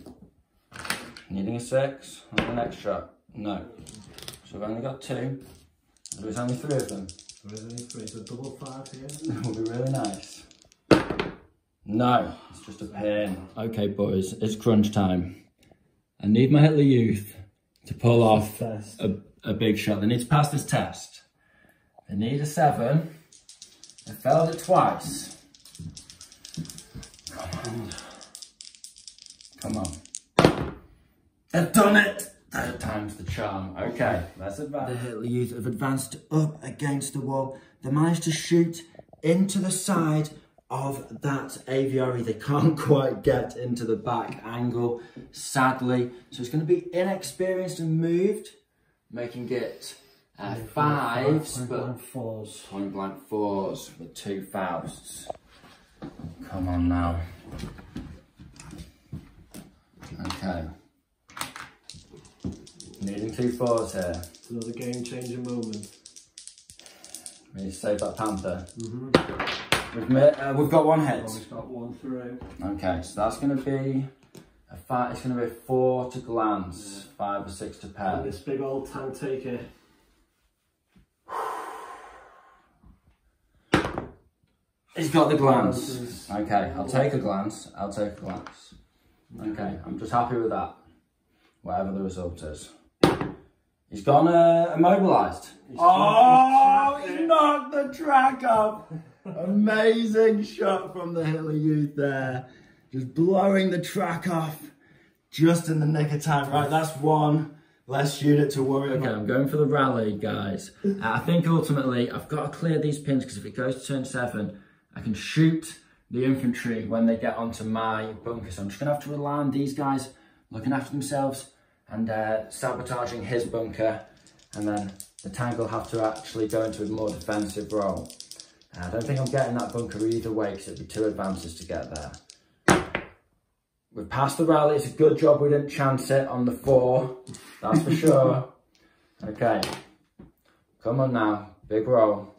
Needing a 6 on the next shot. No. So we've only got 2. There's only 3 of them. There is only 3. It's a double 5 here. That would be really nice. No, it's just a pain. Okay, boys, it's crunch time. I need my Hitler Youth to pull off a big shot. They need to pass this test. They need a 7. They failed it twice. Come on. They've done it! Third time's the charm. Okay, let's advance. The Hitler Youth have advanced up against the wall. They managed to shoot into the side of that aviary. They can't quite get into the back angle, sadly. So it's going to be inexperienced and moved, making it fives, but point blank fours with 2 fouls. Come on now. Okay. Needing 2 fours here. It's another game-changing moment. We need to save that panther. We've got 1 hit. Oh, we've got 1 through. Okay, so that's going to be a 5. It's going to be a 4 to glance, 5 or 6 to pair. And this big old tank taker. He's got the glance. Okay, I'll take a glance. I'll take a glance. Okay, I'm just happy with that. Whatever the result is. He's gone immobilised. He knocked the track off. Amazing shot from the Hilly youth there. Just blowing the track off just in the nick of time. Right, that's 1 less unit to worry about. Okay, I'm going for the rally, guys. I think ultimately I've got to clear these pins because if it goes to turn 7, I can shoot the infantry when they get onto my bunker. So I'm just going to have to rely on these guys looking after themselves and sabotaging his bunker. And then the tank will have to actually go into a more defensive role. I don't think I'm getting that bunker either way because it'd be 2 advances to get there. We've passed the rally. It's a good job we didn't chance it on the 4. That's for sure. Okay. Come on now. Big roll.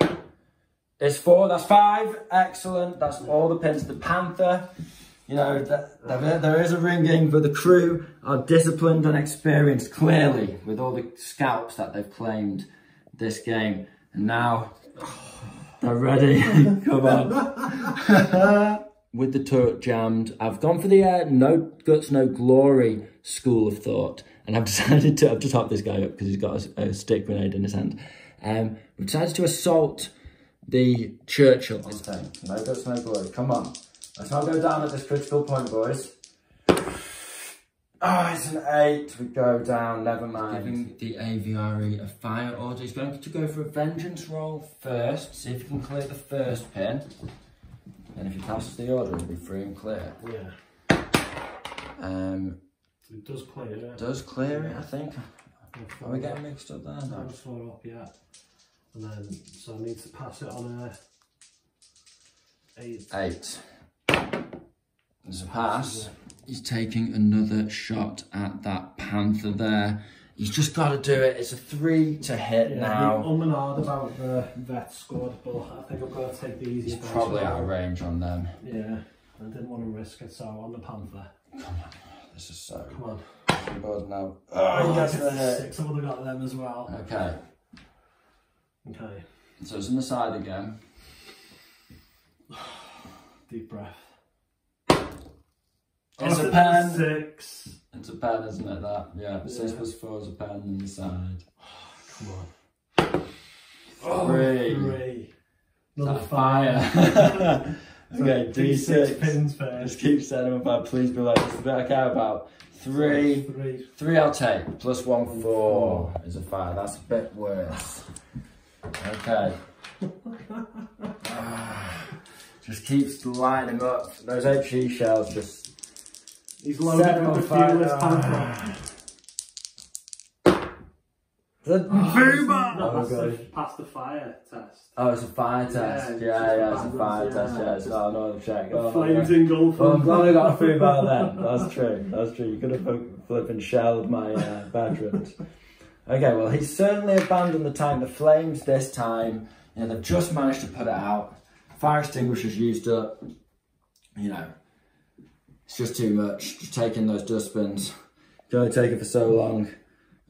It's 4, that's 5, excellent, that's all the pins. The panther, you know, there is a ringing, but the crew are disciplined and experienced, clearly, with all the scalps that they've claimed this game. And now, they're ready, come on. With the turret jammed, I've gone for the no guts, no glory school of thought. And I've decided to, I've just hopped this guy up because he's got a stick grenade in his hand. We've decided to assault the Churchill. No guts, no glory. Come on. Let's not go down at this critical point, boys. Oh, it's an 8. We go down, never mind. Giving the aviary a fire order. He's going to go for a vengeance roll first. See if he can clear the first pin. And if he passes the order, he'll be free and clear. Yeah. It does clear it. Does clear it, I think. Are we getting mixed up there? No, just 4 up, yeah. And then, so I need to pass it on a 8. 8. There's a pass. He's taking another shot at that panther there. He's just got to do it. It's a 3 to hit now. I'm and hard about the vet squad, but I think I've got to take the easy. He's probably out of range on them. Yeah, I didn't want to risk it, so on the panther. Come on, this is so. Come on. Good now. Oh, he gets the hit. 6. I would have got them as well. Okay. Okay. So it's on the side again. Deep breath. It's a pen. 6. It's a pen, isn't it? That, yeah. 6 plus 4 is a pen on the side. Come on. 3. 3. Another fire. Okay, D6 pins first. Just keep setting them up. Please be like, this is the bit I care about. 3. 3 I'll take. Plus 1, 4 is a fire. That's a bit worse. Okay. Just keeps lighting him up. Those HE shells just. He's loaded with the fuelless panther. The boomer! No, that's the fire test. Oh, it's a fire test. Yeah, it's a fire test. Yeah, it's not another check. Flames engulf. Well, I'm glad I got a female then. That's true. That's true. You could have flipping shelled my veterans. Okay, well, he's certainly abandoned the tank. The flames this time, you know, they've just managed to put it out. Fire extinguisher's used up. You know, it's just too much. Just taking those dustbins. Can only take it for so long.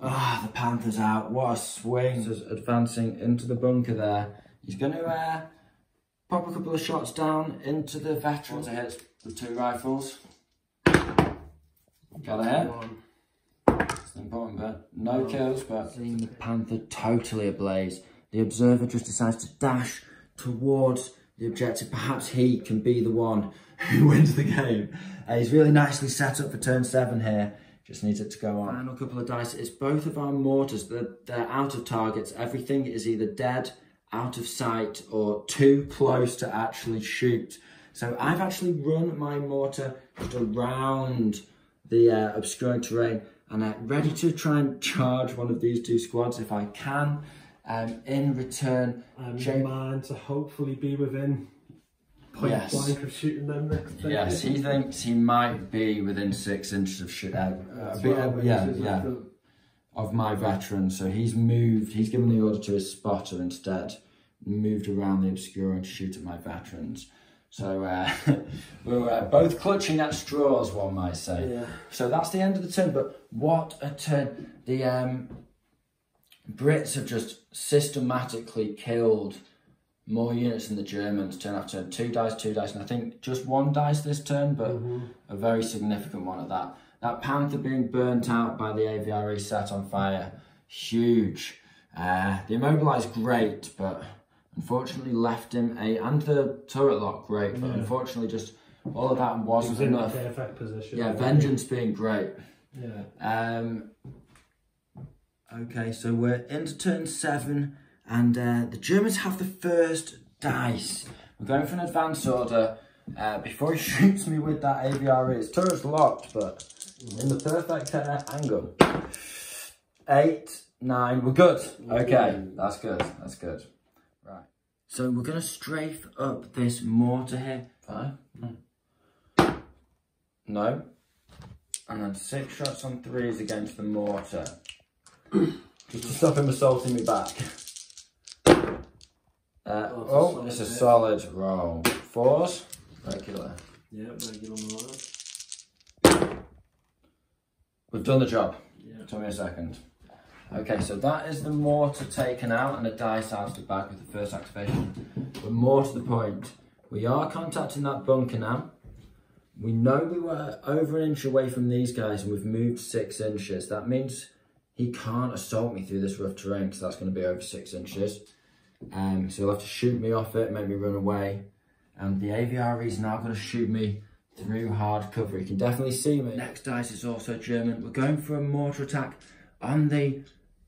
Ah, the panther's out. What a swing. Just advancing into the bunker there. He's going to pop a couple of shots down into the veterans. It hits with 2 rifles. Got a hit. It's the important bit. No kills, but seeing the panther totally ablaze. The observer just decides to dash towards the objective. Perhaps he can be the one who wins the game. He's really nicely set up for turn 7 here. Just needs it to go on. Final couple of dice. It's both of our mortars. They're out of targets. Everything is either dead, out of sight, or too close to actually shoot. So I've actually run my mortar just around the obscuring terrain, and I'm ready to try and charge one of these two squads if I can. In return, mine to hopefully be within point blank of shooting them next day. Yes, he thinks he might be within 6 inches of shoot of my veteran. So he's moved. He's given the order to his spotter instead, moved around the obscuring to shoot at my veterans. So we're both clutching at straws, one might say. Yeah. So that's the end of the turn. But what a turn! The Brits have just systematically killed more units than the Germans turn after turn. 2 dice, and I think just 1 dice this turn, but a very significant one at that. That Panther being burnt out by the AVRE set on fire, huge. The immobilized, great, but unfortunately left him and the turret lock, great, but unfortunately just all of that wasn't enough. In perfect position. Yeah, vengeance being great. Yeah. Okay, so we're into turn 7, and the Germans have the first dice. We're going for an advance order. Before he shoots me with that AVRE, his turret's locked, but in the perfect angle. 8, 9, we're good. Okay, that's good, that's good. Right. So we're going to strafe up this mortar here. 5, no. And then 6 shots on 3s against the mortar. Just to stop him assaulting me back. It's a solid roll. 4s, regular. Yeah, regular mortar. We've done the job. Yeah. Tell me a second. Okay, so that is the mortar taken out and a dice out of the bag with the first activation. But more to the point, we are contacting that bunker now. We know we were over an inch away from these guys and we've moved 6 inches. That means he can't assault me through this rough terrain because that's going to be over 6 inches. So he'll have to shoot me off it, make me run away. And the AVRE is now going to shoot me through hard cover. You can definitely see me. Next dice is also German. We're going for a mortar attack on the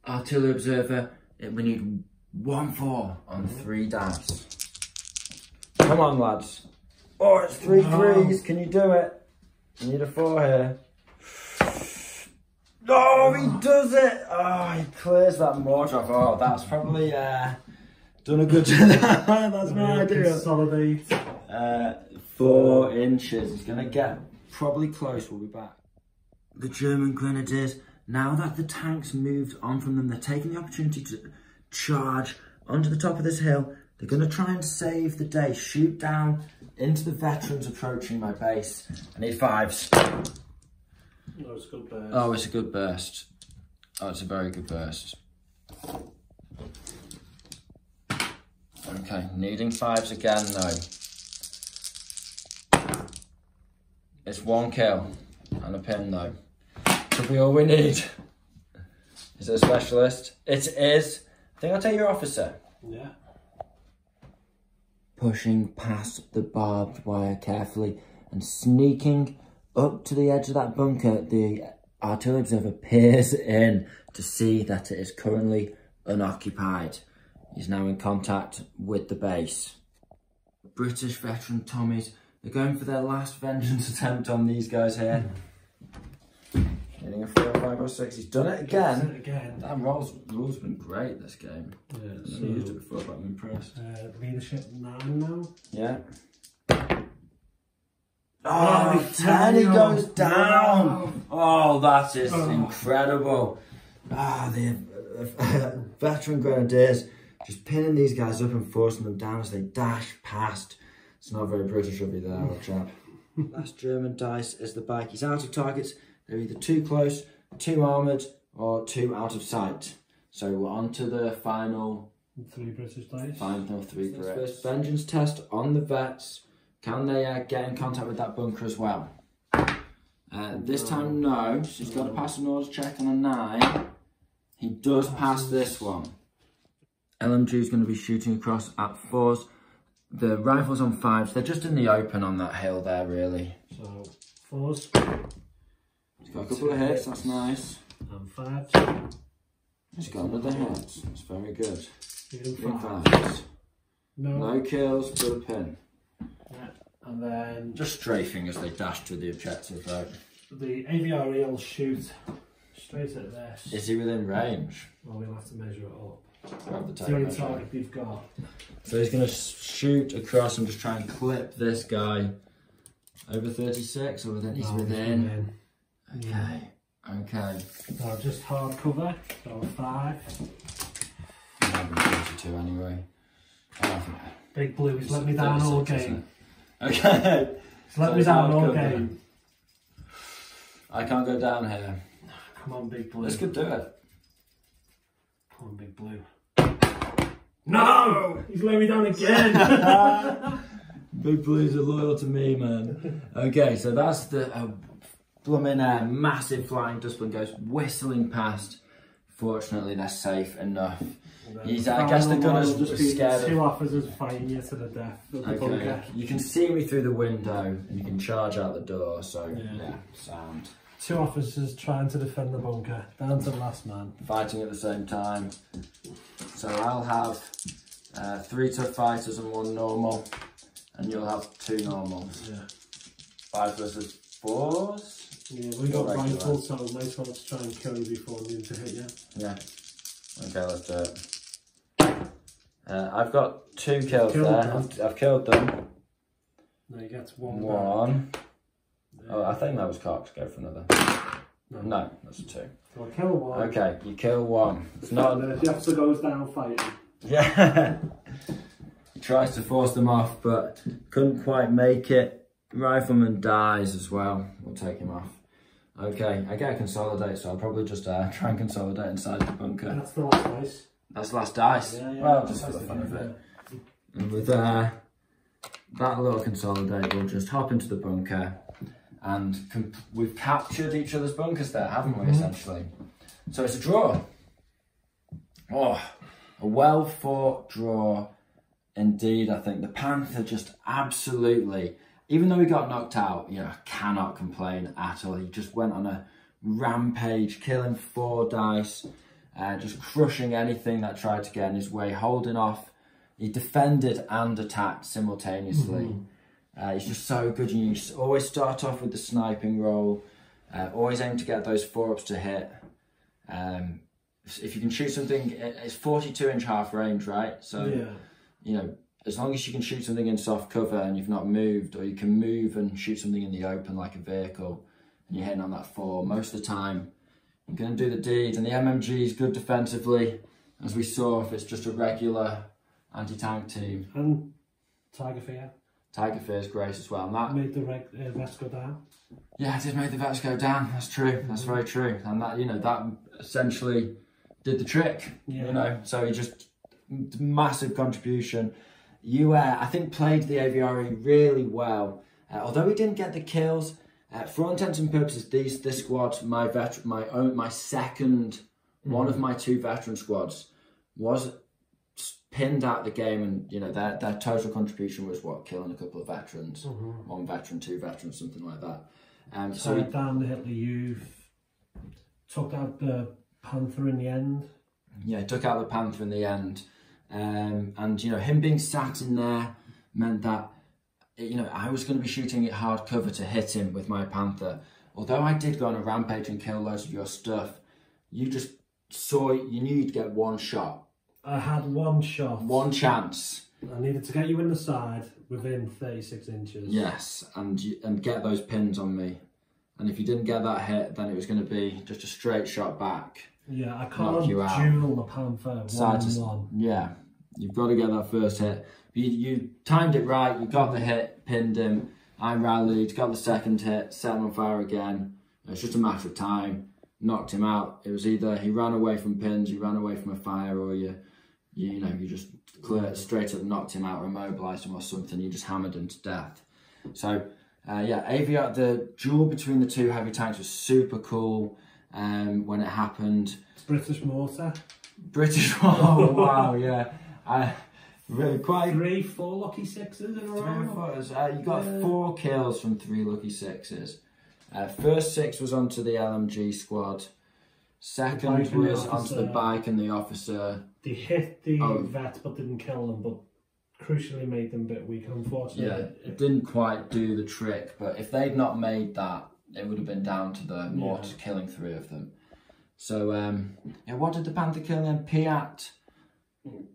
artillery observer. We need 1-4 on 3 dice. Come on, lads. Oh, it's 3 3s. Can you do it? You need a 4 here. Oh, he does it. Oh, he clears that mortar off. Oh, that's probably done a good job. That's my idea. Consolidate. 4 inches. He's going to get probably close. We'll be back. The German grenadiers, now that the tanks moved on from them, they're taking the opportunity to charge onto the top of this hill. They're going to try and save the day, shoot down into the veterans approaching my base. I need 5s. Oh, it's a good burst. Oh, it's a good burst. Oh, it's a very good burst. Okay, needing 5s again, no. It's 1 kill and a pin though. Could be all we need. Is it a specialist? It is. I think I'll take your officer. Yeah. Pushing past the barbed wire carefully and sneaking up to the edge of that bunker, the artillery observer peers in to see that it is currently unoccupied. He's now in contact with the base. British veteran Tommies, they're going for their last vengeance attempt on these guys here. Getting a 4, 5 or 6. He's done it again. That roll's been great this game. Yeah, I've never used it before, but I'm impressed. Leadership 9 now. Yeah. Oh, 10, he goes down. Oh, that is incredible. The veteran grenadiers just pinning these guys up and forcing them down as they dash past. It's not very British of you there, old chap. Last German dice is the bike. He's out of targets. They're either too close, too armoured, or too out of sight. So we're on to the final 3 British dice. Final 3 Brits. First vengeance test on the vets. Can they get in contact with that bunker as well? This time, no. So he's got to pass an order check on a 9. He does pass this one. LMG is going to be shooting across at 4s. The rifle's on 5s. They're just in the open on that hill there, really. So 4s. He's got a couple of hits. That's nice. And 5s. He's got another hit. That's very good. 3 5s. No. No kills, but a pin. Yeah. And then just strafing as they dash to the objective though. The AVRE will shoot straight at this. Is he within range? Well, we'll have to measure it up. Grab the It's tape the only measure. target they've got. So he's going to shoot across and just try and clip this guy over 36, or then he's within. Okay, okay. So just hard cover, so 5. I'm going to 32 anyway. Big Blue, he's let me down all game. Okay. He's let me down all game. I can't go down here. Come on, Big Blue. This could do it. Come on, Big Blue. No! He's let me down again. Big Blues are loyal to me, man. Okay, so that's the blooming massive flying dustbin goes whistling past. Fortunately, they're safe enough. I guess the gunner's just scared. 2 officers fighting you to the death. Okay, you can see me through the window and you can charge out the door, so yeah, sound. 2 officers trying to defend the bunker, down to the last man. Fighting at the same time. So I'll have 3 tough fighters and 1 normal, and you'll have 2 normals. Yeah. 5 versus 4s? Yeah, we got rifles, so nice one to try and kill you before we need to hit you. Yeah. Okay, let's do it. I've got 2 kills there. I've killed them. No, you get 1. 1. Oh, I think that was cocked. Go for another. No, that's a 2. So I kill 1. Okay, you kill 1. It's not. And then if the officer goes down fighting. Yeah. He tries to force them off, but couldn't quite make it. Rifleman dies as well. We'll take him off. Okay, I get a consolidate, so I'll probably just try and consolidate inside the bunker. And that's the last dice. That's the last dice. Yeah, well, just for the fun of it. And with that little consolidate, we'll just hop into the bunker. And we've captured each other's bunkers there, haven't we, essentially? So it's a draw. Oh, a well-fought draw indeed, I think. The Panther just absolutely, even though he got knocked out, I cannot complain at all. He just went on a rampage, killing 4 dice, just crushing anything that tried to get in his way, holding off. He defended and attacked simultaneously. He's just so good. You always start off with the sniping roll. Always aim to get those 4-ups to hit. If you can shoot something, it's 42-inch half range, right? So, as long as you can shoot something in soft cover and you've not moved, or you can move and shoot something in the open like a vehicle, and you're hitting on that 4, most of the time, you're going to do the deed. And the MMG is good defensively, as we saw if it's just a regular anti-tank team. And Tiger Fear. Tiger Fear is great as well. And that made the vest go down. Yeah, it did make the vest go down. That's true. That's very true. And that, that essentially did the trick. Yeah. So he just massive contribution. You, I think, played the AVRE really well. Although he didn't get the kills, for all intents and purposes, this squad, my second, one of my 2 veteran squads, was pinned out the game, and their total contribution was killing a couple of veterans, 1 veteran, 2 veterans, something like that. So he down the Hitler Youth, took out the Panther in the end. Yeah, he took out the Panther in the end, and him being sat in there meant that I was going to be shooting it hard cover to hit him with my Panther. Although I did go on a rampage and kill loads of your stuff, you just you knew you'd get 1 shot. I had 1 shot. 1 chance. I needed to get you in the side within 36 inches. Yes, and get those pins on me. And if you didn't get that hit, then it was going to be just a straight shot back. Yeah, I can't duel the Panther 1-on-1. Yeah, you've got to get that first hit. You timed it right, you got the hit, pinned him. I rallied, got the second hit, set him on fire again. It's just a matter of time. Knocked him out. It was either he ran away from pins, you ran away from a fire, or you just cleared straight up, knocked him out, or immobilised him or something. You just hammered him to death. So AVR, the duel between the 2 heavy tanks was super cool. When it happened, it's British mortar. British. Oh wow, yeah. Really quite 3, 4 lucky 6s in a row. 3 or 4. You got 4 kills from 3 lucky 6s. First 6 was onto the LMG squad. Second was onto the bike and the officer. They hit the vet but didn't kill them, but crucially made them a bit weak, unfortunately. Yeah, it didn't quite do the trick, but if they'd not made that, it would have been down to the mortar killing 3 of them. So, yeah, what did the Panther kill then? Piat,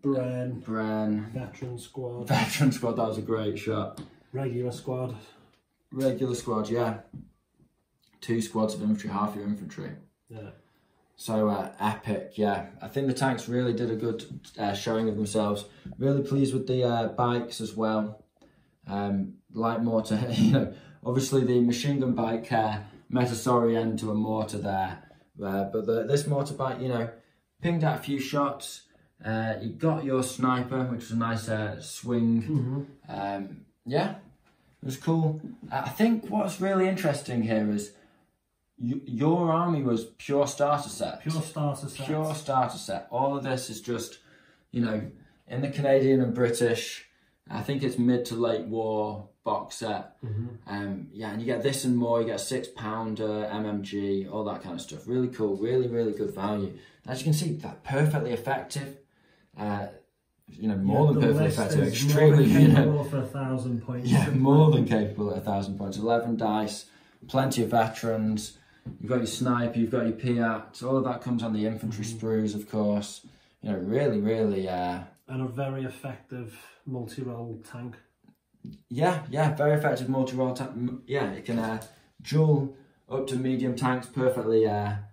Bren. Veteran squad. Veteran squad, that was a great shot. Regular squad. Regular squad, yeah. 2 squads of infantry, half your infantry. Yeah. So epic, yeah. I think the tanks really did a good showing of themselves. Really pleased with the bikes as well. Light mortar, you know, obviously the machine gun bike met a sorry end to a mortar there. But this mortar bike, you know, pinged out a few shots. You got your sniper, which was a nice swing. Yeah, it was cool. I think what's really interesting here is your army was pure starter set. Pure starter set. Pure starter set. All of this is just, you know, in the Canadian and British, I think it's mid to late war box set. Yeah, and you get this and more. You get a 6-pounder, MMG, all that kind of stuff. Really cool, really, really good value. As you can see, that perfectly effective. You know, more than perfectly effective. Extremely, you know, for 1,000 points. Yeah, more than capable at 1,000 points. 11 dice, plenty of veterans. You've got your sniper, you've got your Piat. All of that comes on the infantry sprues, of course. You know, really, really. And a very effective multi-role tank. Yeah, very effective multi-role tank. Yeah, it can dual up to medium tanks perfectly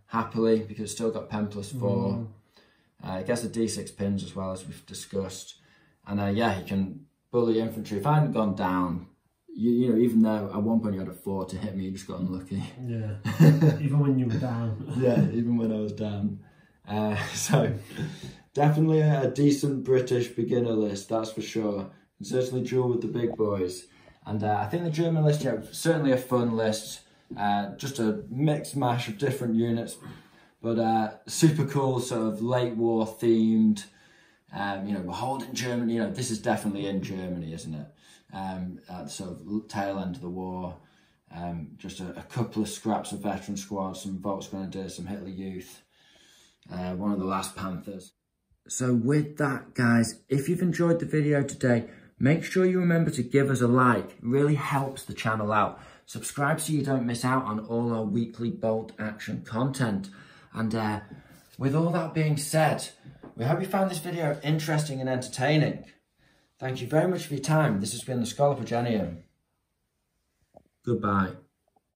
happily because it's still got Pen +4. It gets the D6 pins as well, as we've discussed. And yeah, you can bully infantry. If I hadn't gone down, you know, even though at one point you had a 4 to hit me, you just got unlucky. Yeah, even when you were down. Yeah, even when I was down. So, definitely a decent British beginner list, that's for sure. And certainly duel with the big boys. And I think the German list, yeah, certainly a fun list. Just a mixed mash of different units. But super cool, sort of late war themed. You know, we're holding Germany. You know, this is definitely in Germany, isn't it? At the sort of tail end of the war. Just a couple of scraps of veteran squads, some Volksgrenadiers, some Hitler Youth. One of the last Panthers. So with that, guys, if you've enjoyed the video today, make sure you remember to give us a like. It really helps the channel out. Subscribe so you don't miss out on all our weekly bolt action content. And with all that being said, we hope you found this video interesting and entertaining. Thank you very much for your time. This has been the Schola Progenium. Goodbye.